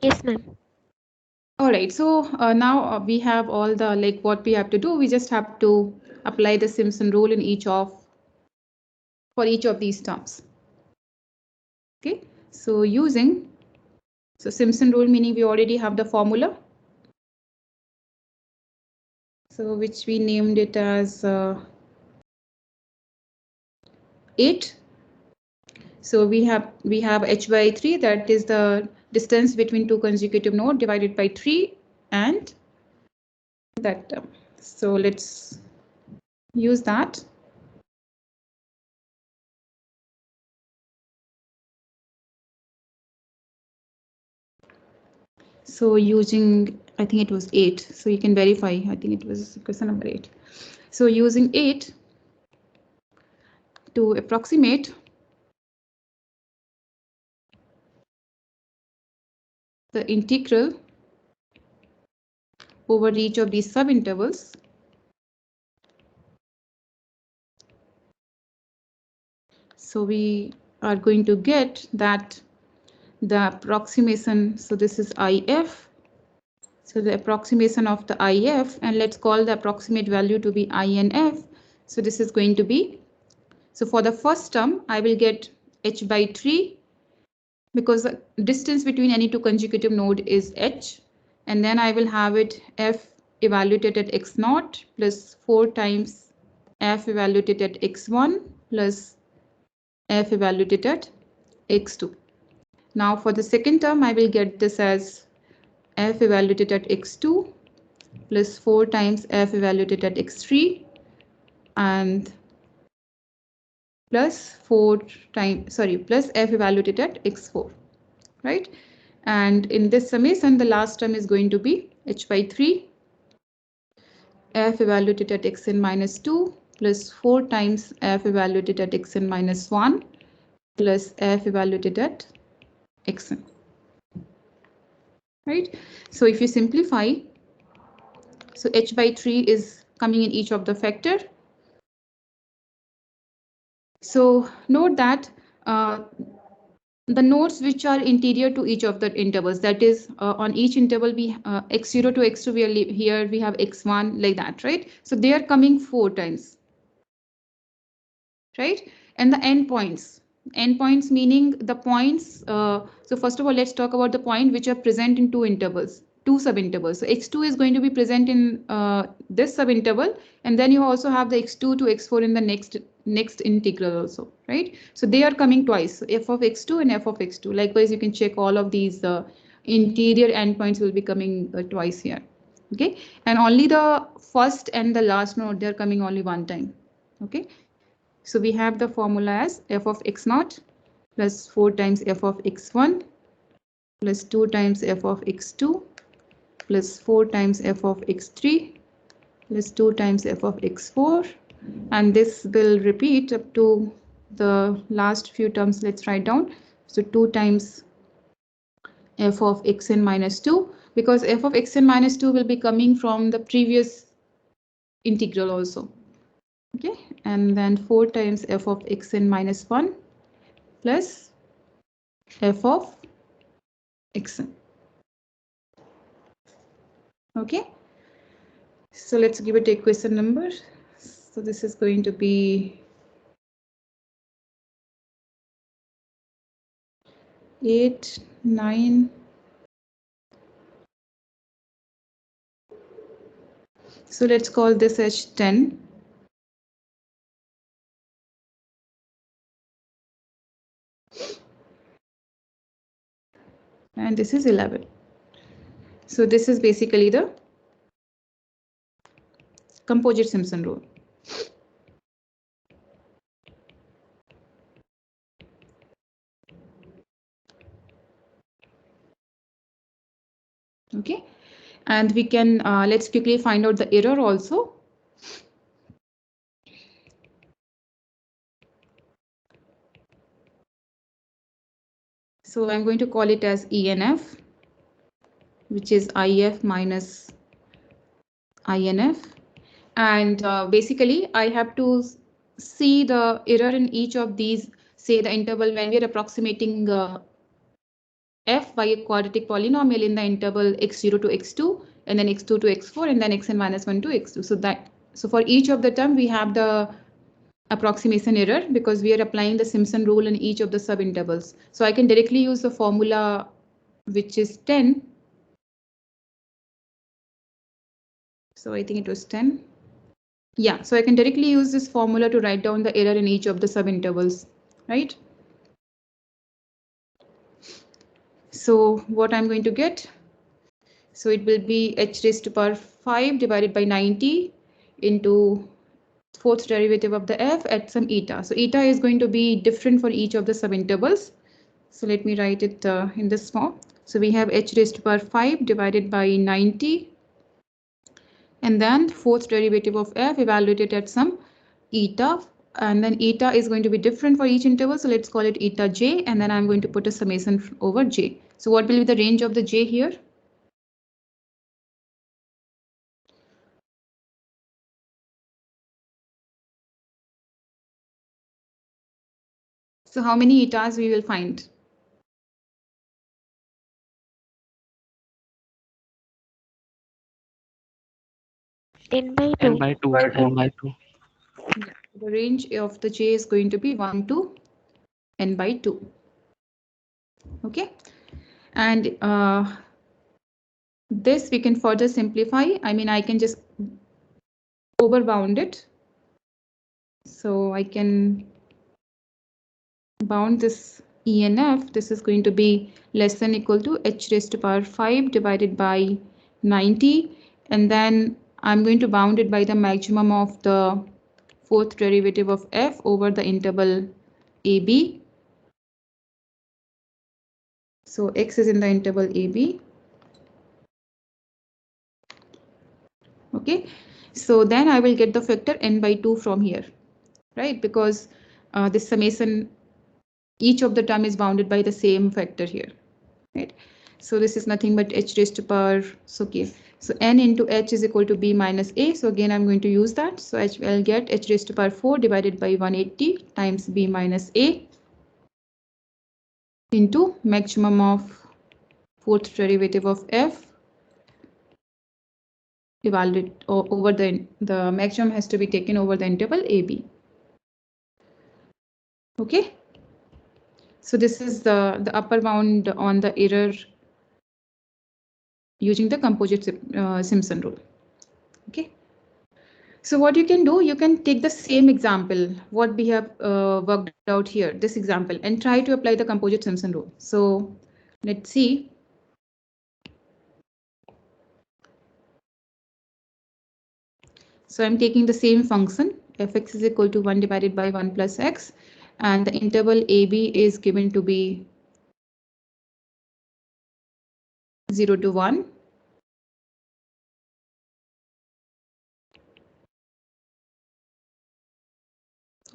Yes, ma'am. All right, so now we have all the like what we have to do. We just have to apply the Simpson rule in for each of these terms. Okay, so using Simpson rule, meaning we already have the formula. So which we named it as 8. So we have h by 3, that is the distance between two consecutive nodes divided by 3 and that term. So let's use that. So using, I think it was 8. So you can verify. I think it was question number 8. So using 8 to approximate the integral over each of these subintervals, so we are going to get that the approximation, so this is IF. So the approximation of the IF, and let's call the approximate value to be INF. So this is going to be, so for the first term, I will get h by 3 because the distance between any two consecutive node is h. And then I will have it f evaluated at x0 plus 4 times f evaluated at x1 plus f evaluated at x2. Now for the second term, I will get this as f evaluated at x2 plus 4 times f evaluated at x3 and plus 4 times, sorry, plus f evaluated at x4, right? And in this summation, the last term is going to be h by 3 f evaluated at xn minus 2 plus 4 times f evaluated at xn minus 1 plus f evaluated at xn. Right? So if you simplify, so h by 3 is coming in each of the factor. So note that the nodes which are interior to each of the intervals, that is on each interval we x0 to x2 we are here we have x1 like that, right? So they are coming 4 times, right? And the endpoints, Endpoints meaning the points. So first of all, let's talk about the point which are present in two intervals, two subintervals. So x2 is going to be present in this subinterval, and then you also have the x2 to x4 in the next integral also, right? So they are coming twice, so f of x2 and f of x2. Likewise, you can check all of these interior endpoints will be coming twice here. Okay, and only the first and the last node, they're coming only one time. Okay, so we have the formula as f of x naught plus 4 times f of x1 plus 2 times f of x2 plus 4 times f of x3 plus 2 times f of x4, and this will repeat up to the last few terms. Let's write down. So 2 times f of xn minus 2, because f of xn minus 2 will be coming from the previous integral also. Okay, and then 4 times f of xn minus 1 plus f of xn. Okay, so let's give it a question number. So this is going to be 8, 9. So let's call this as 10. And this is 11. So this is basically the composite Simpson rule. Okay, and we can let's quickly find out the error also. So I'm going to call it as ENF, which is IF minus INF. And basically, I have to see the error in each of these, say the interval when we are approximating f by a quadratic polynomial in the interval x0 to x2, and then x2 to x4, and then xn minus 1 to x2. So for each of the term, we have the approximation error because we are applying the Simpson rule in each of the subintervals. So I can directly use the formula, which is 10. So I think it was 10. Yeah, so I can directly use this formula to write down the error in each of the subintervals, right? So what I'm going to get? So it will be h raised to power 5 divided by 90 into fourth derivative of the f at some eta. So eta is going to be different for each of the subintervals. So let me write it in this form. So we have h raised to power 5 divided by 90, and then fourth derivative of f evaluated at some eta, and then eta is going to be different for each interval. So let's call it eta j, and then I'm going to put a summation over j. So what will be the range of the j here? So how many etas we will find? n by 2. N by 2. N by 2. Yeah, the range of the j is going to be 1 to n by 2. Okay, and this we can further simplify. I mean, I can just overbound it. So I can bound this ENF. This is going to be less than equal to h raised to power 5 divided by 90. And then I'm going to bound it by the maximum of the fourth derivative of f over the interval AB. So x is in the interval AB. Okay, so then I will get the factor n by 2 from here, right? Because this summation, each of the term is bounded by the same factor here, right? So this is nothing but h raised to power, so okay. So n into h is equal to b minus a. So again, I'm going to use that. So I'll get h raised to power 4 divided by 180 times b minus a into maximum of fourth derivative of f evaluated over the maximum has to be taken over the interval AB. Okay. So this is the upper bound on the error using the composite Simpson rule. Okay. So what you can do, you can take the same example, what we have worked out here, this example, and try to apply the composite Simpson rule. So let's see. So I'm taking the same function, fx is equal to 1 divided by 1 plus x, and the interval AB is given to be 0 to 1.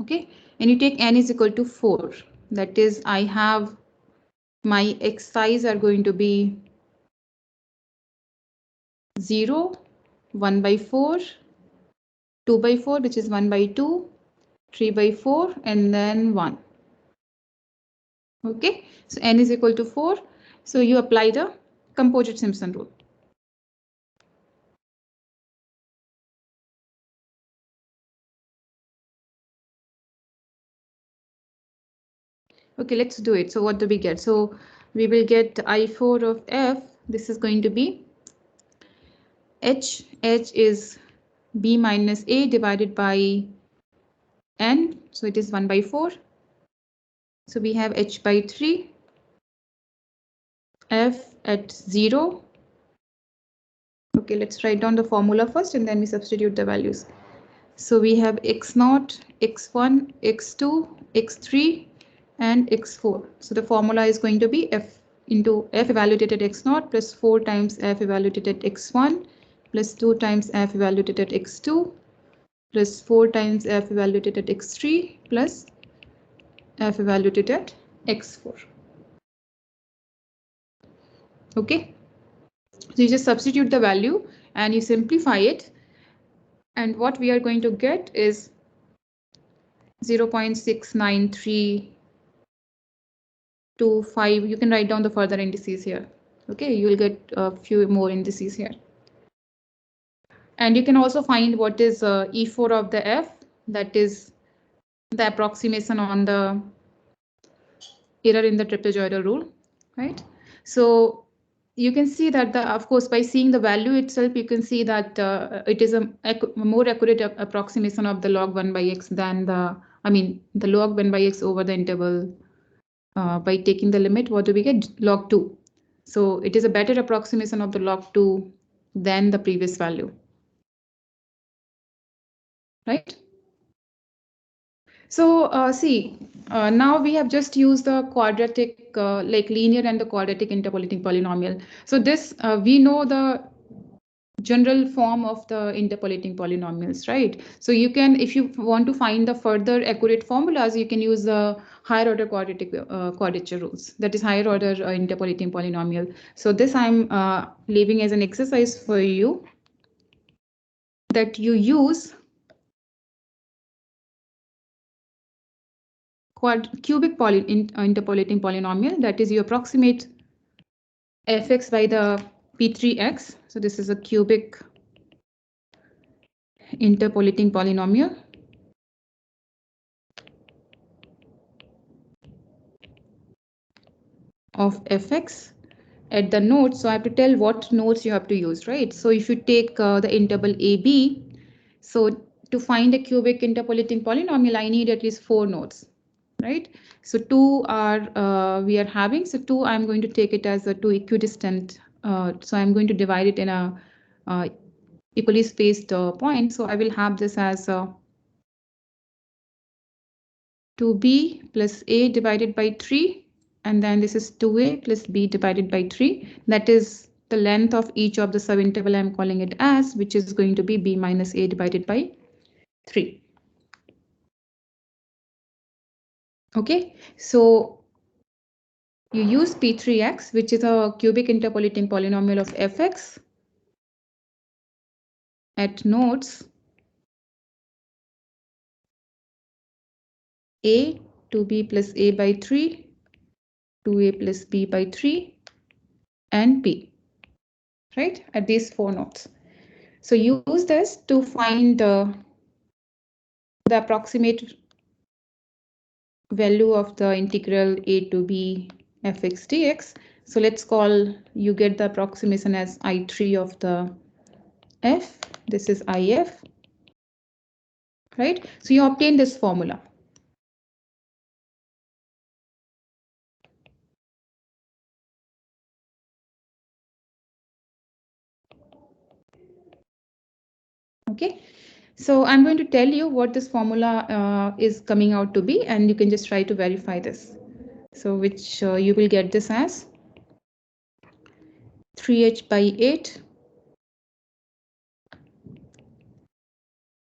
Okay, and you take n is equal to 4. That is, I have my xi's are going to be 0, 1 by 4, 2 by 4, which is 1 by 2, 3 by 4, and then 1. Okay, so n is equal to 4. So you apply the composite Simpson rule. Okay, let's do it. So what do we get? So we will get I4 of f. This is going to be h. H is b minus a divided by n. So it is 1 by 4. So we have h by 3. F at 0. Okay, let's write down the formula first and then we substitute the values. So we have x0, x1, x2, x3, and x4. So the formula is going to be f into f evaluated at x0 plus 4 times f evaluated at x1 plus 2 times f evaluated at x2 plus 4 times f evaluated at x3 plus f evaluated at x4. Okay, so you just substitute the value and you simplify it, and what we are going to get is 0.69325. You can write down the further indices here. Okay, you will get a few more indices here. And you can also find what is E4 of the F, that is the approximation on the error in the trapezoidal rule, right? So you can see that, of course, by seeing the value itself, you can see that it is a more accurate approximation of the log 1 by x than the log 1 by x over the interval. By taking the limit, what do we get? Log 2. So it is a better approximation of the log 2 than the previous value. Right? So see, now we have just used the quadratic, like linear and the quadratic interpolating polynomial. So this, we know the general form of the interpolating polynomials, right? So you can, if you want to find the further accurate formulas, you can use the higher order quadrature rules, that is higher order interpolating polynomial. So this I'm leaving as an exercise for you, that you use cubic interpolating polynomial, that is you approximate fx by the p3x. So this is a cubic interpolating polynomial of fx at the nodes. So I have to tell what nodes you have to use, right? So if you take the interval AB, so to find a cubic interpolating polynomial, I need at least 4 nodes, right? So 2 are we are having. So 2, I'm going to take it as a 2 equidistant. So I'm going to divide it in a equally spaced point. So I will have this as 2b plus a divided by 3. And then this is 2a plus b divided by 3. That is the length of each of the subinterval I'm calling it as, which is going to be b minus a divided by 3. Okay, so you use p3x, which is a cubic interpolating polynomial of fx at nodes a, 2b plus a by 3, 2a plus b by 3, and p, right, at these 4 nodes. So use this to find the approximate value of the integral a to b fx dx. So let's call, you get the approximation as I3 of the f. This is IF, right? So you obtain this formula. Okay, so I'm going to tell you what this formula is coming out to be, and you can just try to verify this. So which you will get this as 3h by 8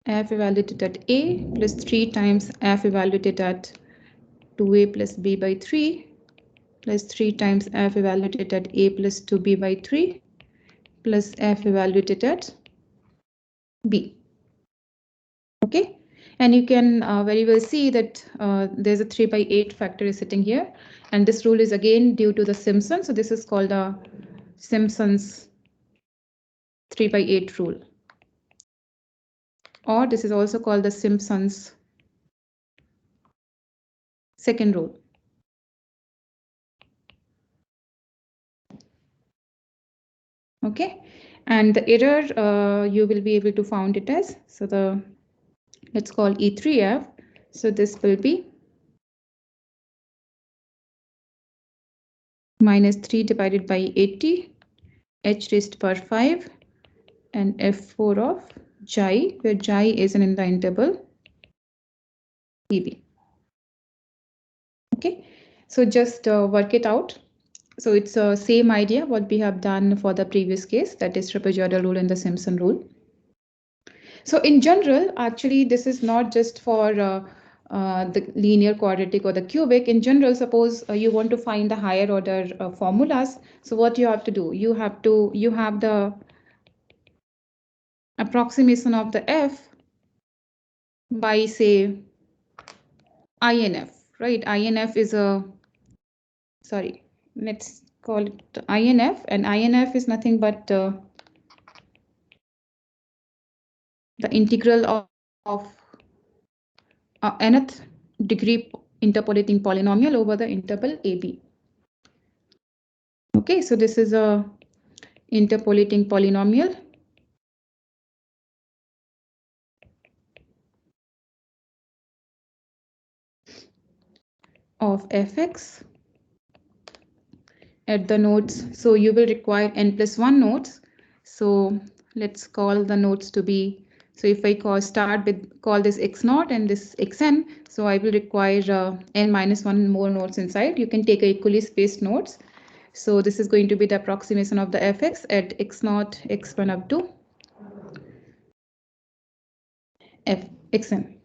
f evaluated at a plus 3 times f evaluated at 2a plus b by 3 plus 3 times f evaluated at a plus 2b by 3 plus f evaluated at b. Okay, and you can very well see that there's a 3 by 8 factor is sitting here, and this rule is again due to the Simpson. So this is called a Simpson's 3 by 8 rule, or this is also called the Simpson's second rule. Okay, and the error you will be able to find it as, so the, let's call E3F. So this will be minus 3 divided by 80 h raised to power 5 and f4 of xi, where xi is in the interval EB. Okay, so just work it out. So it's the same idea what we have done for the previous case, that is trapezoidal rule and the Simpson rule. So in general, actually, this is not just for the linear, quadratic, or the cubic. In general, suppose you want to find the higher order formulas. So what you have to do, you have the approximation of the f by, say, INF, right? INF is a, sorry, let's call it INF, and INF is nothing but the integral of nth degree interpolating polynomial over the interval AB. Okay, so this is a interpolating polynomial of fx at the nodes. So you will require n+1 nodes. So let's call the nodes to be, so if I call this x0 and this xn, so I will require n-1 more nodes inside. You can take equally spaced nodes. So this is going to be the approximation of the fx at x0, x1 up to xn,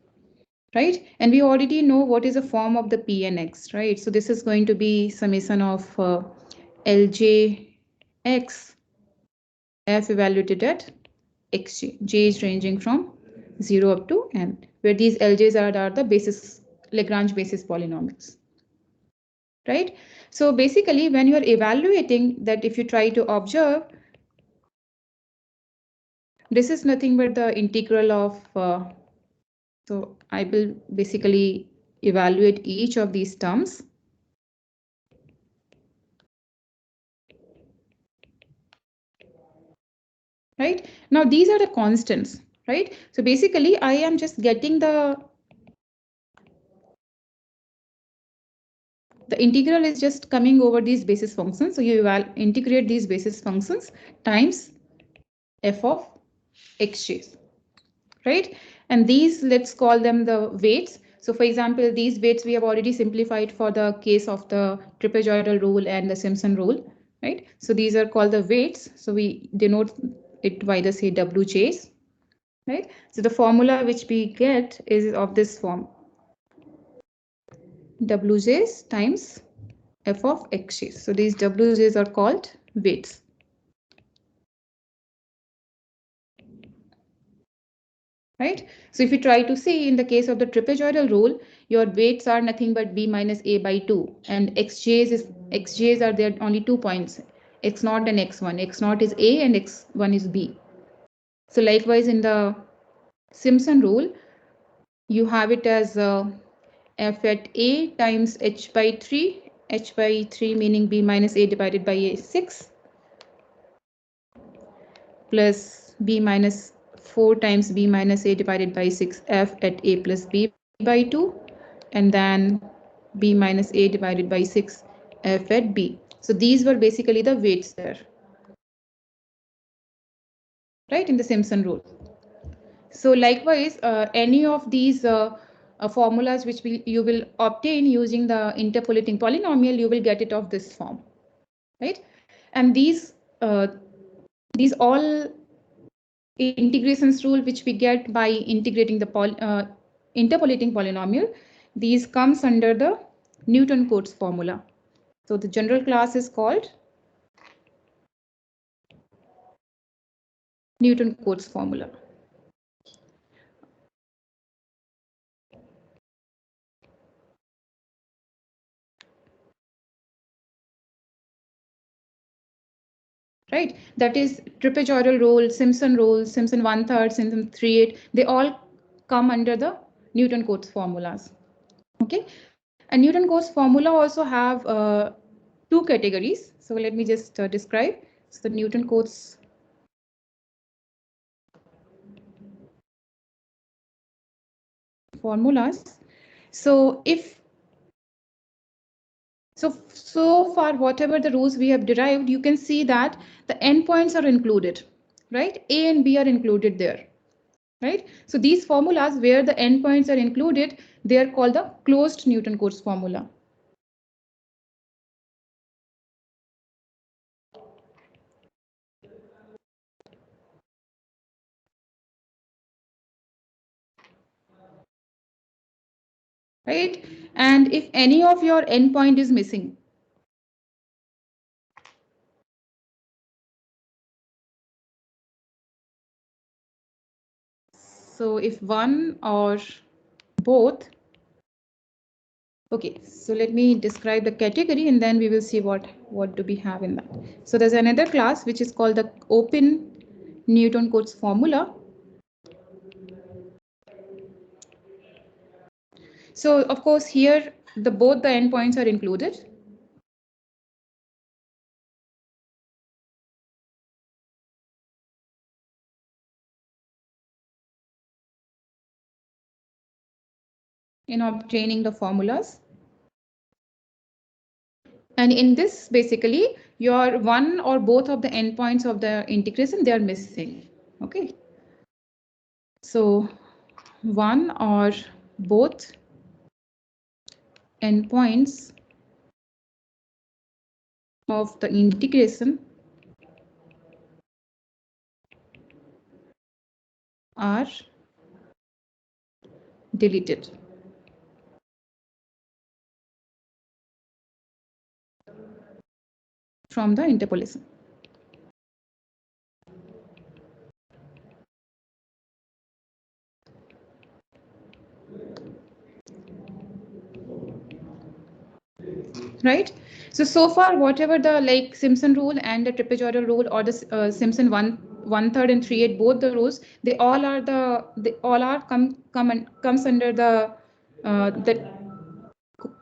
right? And we already know what is the form of the Pnx, right? So this is going to be summation of Lj x f evaluated at xj. J is ranging from 0 up to n, where these Lj's are the basis, Lagrange basis polynomials, right? So basically, when you are evaluating that, if you try to observe, this is nothing but the integral of, so I will basically evaluate each of these terms. Right? Now these are the constants, right? So basically I am just getting the integral is just coming over these basis functions. So you integrate these basis functions times f of xj, right? And these, let's call them the weights. So for example, these weights we have already simplified for the case of the trapezoidal rule and the Simpson rule, right? So these are called the weights. So we denote it by the, say, wj's, right? So the formula which we get is of this form: wj's times f of xj's. So these wj's are called weights. Right? So if you try to see in the case of the trapezoidal rule, your weights are nothing but b minus a by 2, and xj's are there only 2 points, x0 and x1. x0 is a and x1 is b. So likewise in the Simpson rule, you have it as f at a times h by 3 meaning b minus a divided by a 6 plus b minus 4 times b minus a divided by 6 f at a plus b by 2 and then b minus a divided by 6 f at b. So these were basically the weights there, right, in the Simpson rule. So likewise, any of these formulas which you will obtain using the interpolating polynomial, you will get it of this form, right? And these all integrations rule which we get by integrating the interpolating polynomial, these comes under the Newton-Cotes formula. So the general class is called Newton-Cotes formula. Right, that is trapezoidal rule, Simpson rule, Simpson 1/3, Simpson 3/8, they all come under the Newton-Cotes formulas. Okay, and Newton-Cotes formula also have two categories. So let me just describe. So the Newton-Cotes formulas. So so far whatever the rules we have derived, you can see that the endpoints are included, right? A and B are included there, right? So these formulas where the endpoints are included, they are called the closed Newton-Cotes formula. Right? And if any of your endpoint is missing, so if one or both, okay, so let me describe the category and then we will see what do we have in that. So there's another class which is called the open Newton-Cotes formula. So of course here both the endpoints are included. In obtaining the formulas. And in this, basically, your one or both of the endpoints of the integration, they are missing. Okay. So one or both endpoints of the integration are deleted. From the interpolation. Right? So far, whatever the Simpson rule and the trapezoidal rule or the Simpson 1/3 and 3/8, both the rules, they all are comes under the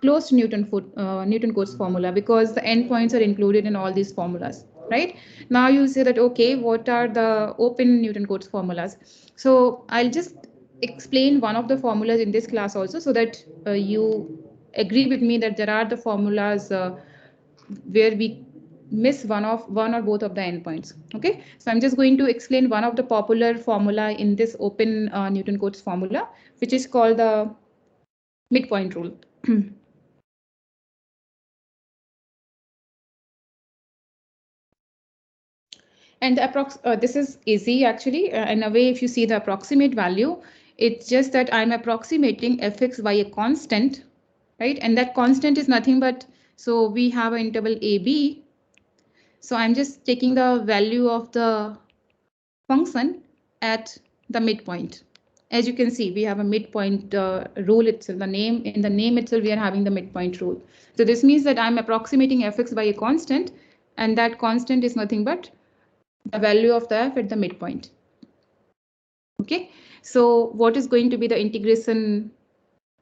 closed Newton-Cotes formula because the endpoints are included in all these formulas, right? Now you say that, okay, what are the open Newton-Cotes formulas? So I'll just explain one of the formulas in this class also so that you agree with me that there are the formulas where we miss one or both of the endpoints. Okay, so I'm just going to explain one of the popular formula in this open Newton-Cotes formula, which is called the midpoint rule. And this is easy actually. In a way, if you see the approximate value, it's just that I'm approximating fx by a constant, right? And that constant is nothing but, so we have an interval AB. So I'm just taking the value of the function at the midpoint. As you can see, we have a midpoint rule itself. In the name itself, we are having the midpoint rule. So this means that I'm approximating fx by a constant, and that constant is nothing but the value of the f at the midpoint. Okay, so what is going to be the integration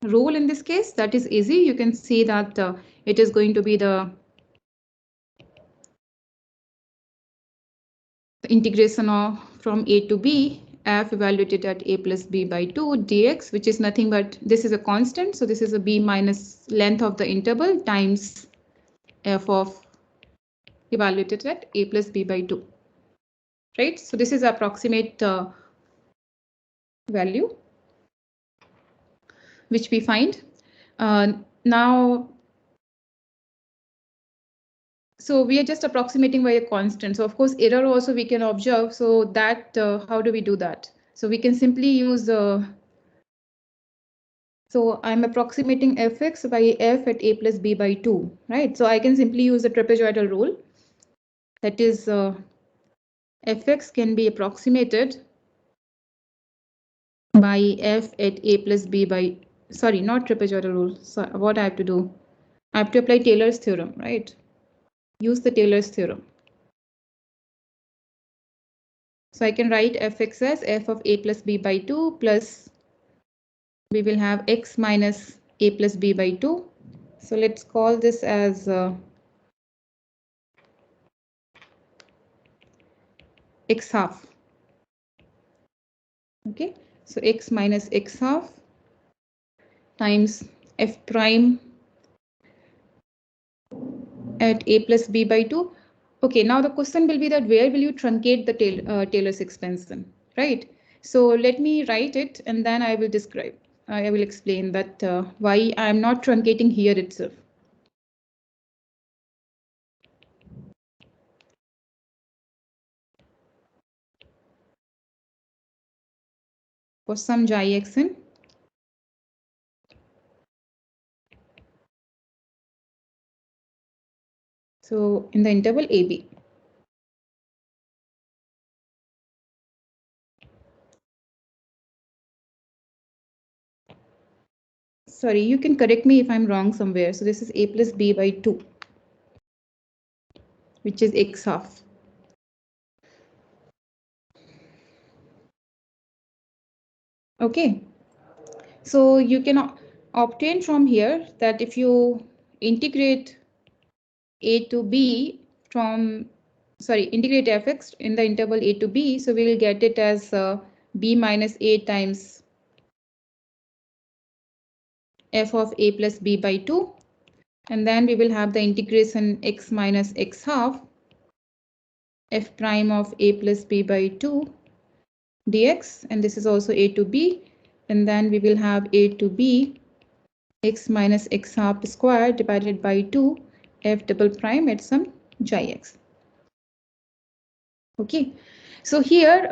rule in this case, that is easy. You can see that it is going to be the integration of from a to b, f evaluated at a plus b by 2 dx, which is nothing but this is a constant. So this is a b minus length of the interval times f of evaluated at a plus b by 2. Right? So this is approximate value which we find. Now, so we are just approximating by a constant. So of course, error also we can observe. So that how do we do that? So we can simply use so I'm approximating fx by f at a plus b by 2, right? So I can simply use the trapezoidal rule. That is, fx can be approximated by f at a plus b by, sorry, not trapezoidal rule. So what I have to do? I have to apply Taylor's theorem, right? Use the Taylor's theorem. So I can write fx as f of a plus b by 2 plus we will have x minus a plus b by 2. So let's call this as x half. Okay, so x minus x half times f prime at a plus b by 2. Okay, now the question will be that where will you truncate the Taylor's expansion, right? So let me write it and then I will describe. I will explain that why I am not truncating here itself. For some xi xn, so in the interval AB. Sorry, you can correct me if I'm wrong somewhere. So this is a plus b by 2, which is x half. Okay, so you can obtain from here that if you integrate a to b from, sorry, integrate fx in the interval a to b, so we will get it as b minus a times f of a plus b by 2. And then we will have the integration x minus x half f prime of a plus b by 2 dx, and this is also a to b, and then we will have a to b x minus x half squared divided by 2 f double prime at some xi x. Okay, so here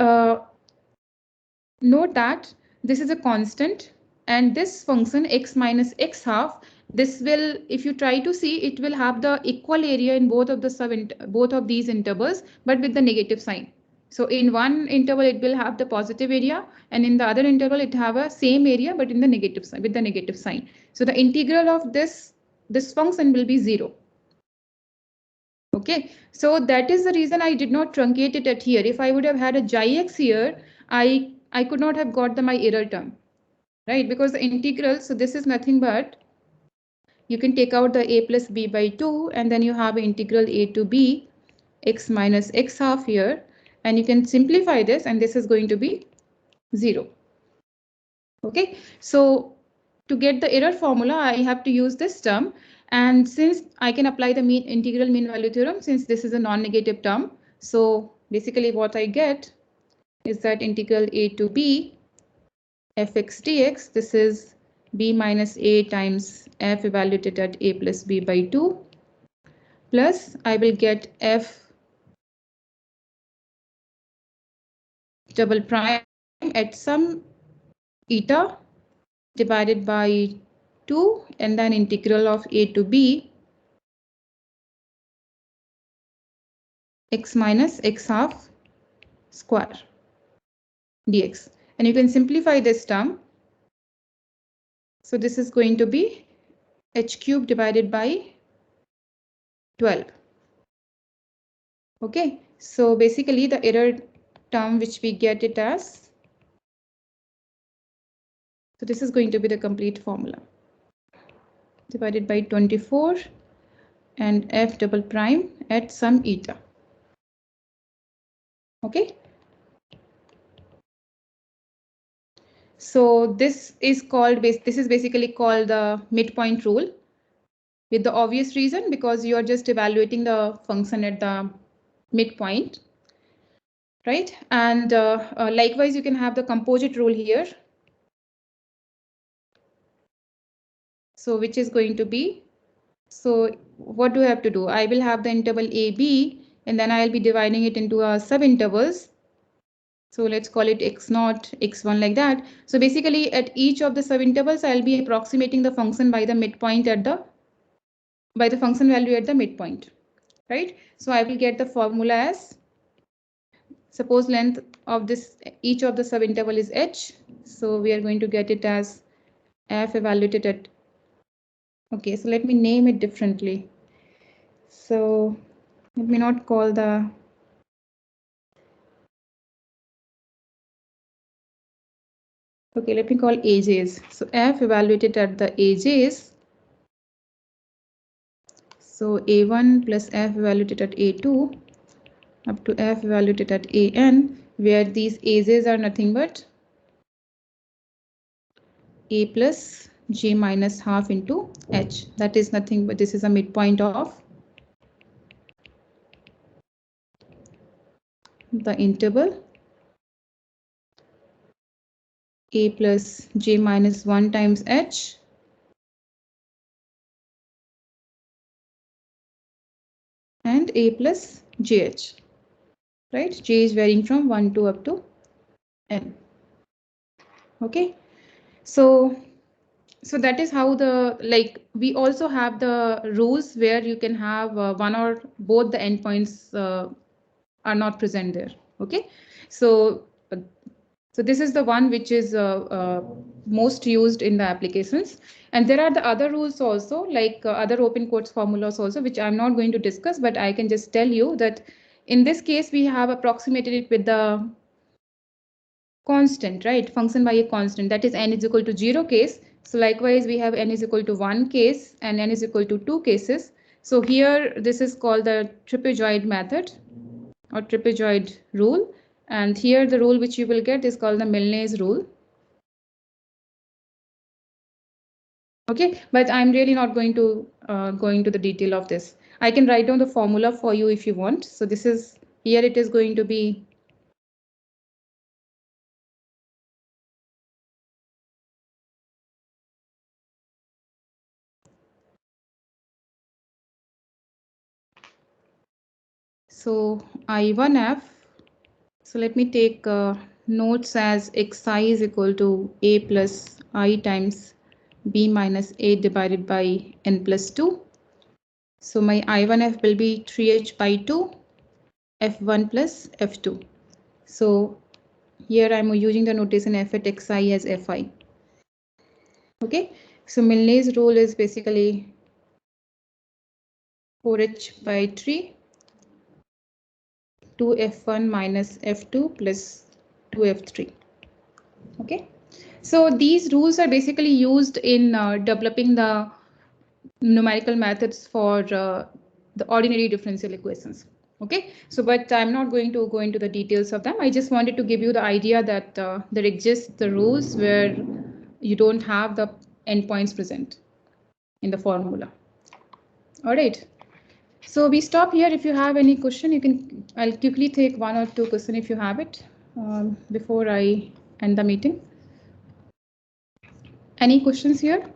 note that this is a constant and this function x minus x half, this will, if you try to see, it will have the equal area in both of the both of these intervals, but with the negative sign. So in one interval it will have the positive area and in the other interval it have a same area but in the negative sign, with the negative sign. So the integral of this function will be 0. Okay, so that is the reason I did not truncate it at here. If I would have had a xi x here, I could not have got my error term, right? Because the integral, so this is nothing but you can take out the a plus b by 2 and then you have integral a to b x minus x half here, and you can simplify this and this is going to be 0. Okay, so to get the error formula, I have to use this term. And since I can apply the integral mean value theorem, since this is a non-negative term, so basically what I get is that integral a to b fx dx, this is b minus a times f evaluated at a plus b by 2, plus I will get f double prime at some eta divided by 2 and then integral of a to b x minus x half square dx. And you can simplify this term. So this is going to be h cube divided by 12. Okay, so basically the error term which we get it as So this is going to be the complete formula. Divided by 24 and f double prime at some eta. Okay. So this is basically called the midpoint rule, with the obvious reason because you are just evaluating the function at the midpoint, right? And likewise, you can have the composite rule here. So which is going to be, so what do I have to do? I will have the interval AB and then I'll be dividing it into subintervals. So let's call it x0, x1 like that. So basically at each of the subintervals, I'll be approximating the function by the midpoint by the function value at the midpoint, right? So I will get the formula as, suppose length of this, each of the subinterval is h. So we are going to get it as f evaluated at, okay, so let me name it differently. So let me not call the, okay, let me call AJs. So f evaluated at the AJs. So A1 plus f evaluated at A2 up to f evaluated at AN, where these AJs are nothing but A plus J minus half into H. That is nothing but this is a midpoint of the interval A plus J minus 1 times H and A plus JH, right? J is varying from 1 to up to N. Okay, so that is how the, like, we also have the rules where you can have one or both the endpoints are not present there. Okay, so this is the one which is most used in the applications, and there are the other rules also, like other open quotes formulas also, which I'm not going to discuss, but I can just tell you that in this case we have approximated it with the constant, right? Function by a constant, that is n is equal to 0 case. So likewise we have n is equal to 1 case and n is equal to 2 cases. So here this is called the trapezoid method or trapezoid rule, and here the rule which you will get is called the Milne's rule. Okay, but I'm really not going to go into the detail of this. I can write down the formula for you if you want. So this is, here it is going to be so I1f. So let me take notes as xi is equal to a plus I times b minus a divided by n plus 2. So my I1f will be 3h by 2 f1 plus f2. So here I'm using the notation f at xi as fi. Okay, so Milne's rule is basically 4h by 3 2f1 minus f2 plus 2f3. Okay, so these rules are basically used in developing the numerical methods for the ordinary differential equations. Okay, so but I'm not going to go into the details of them. I just wanted to give you the idea that there exists the rules where you don't have the endpoints present in the formula. All right, so we stop here. If you have any question, you can, I'll quickly take 1 or 2 questions if you have it before I end the meeting. Any questions here?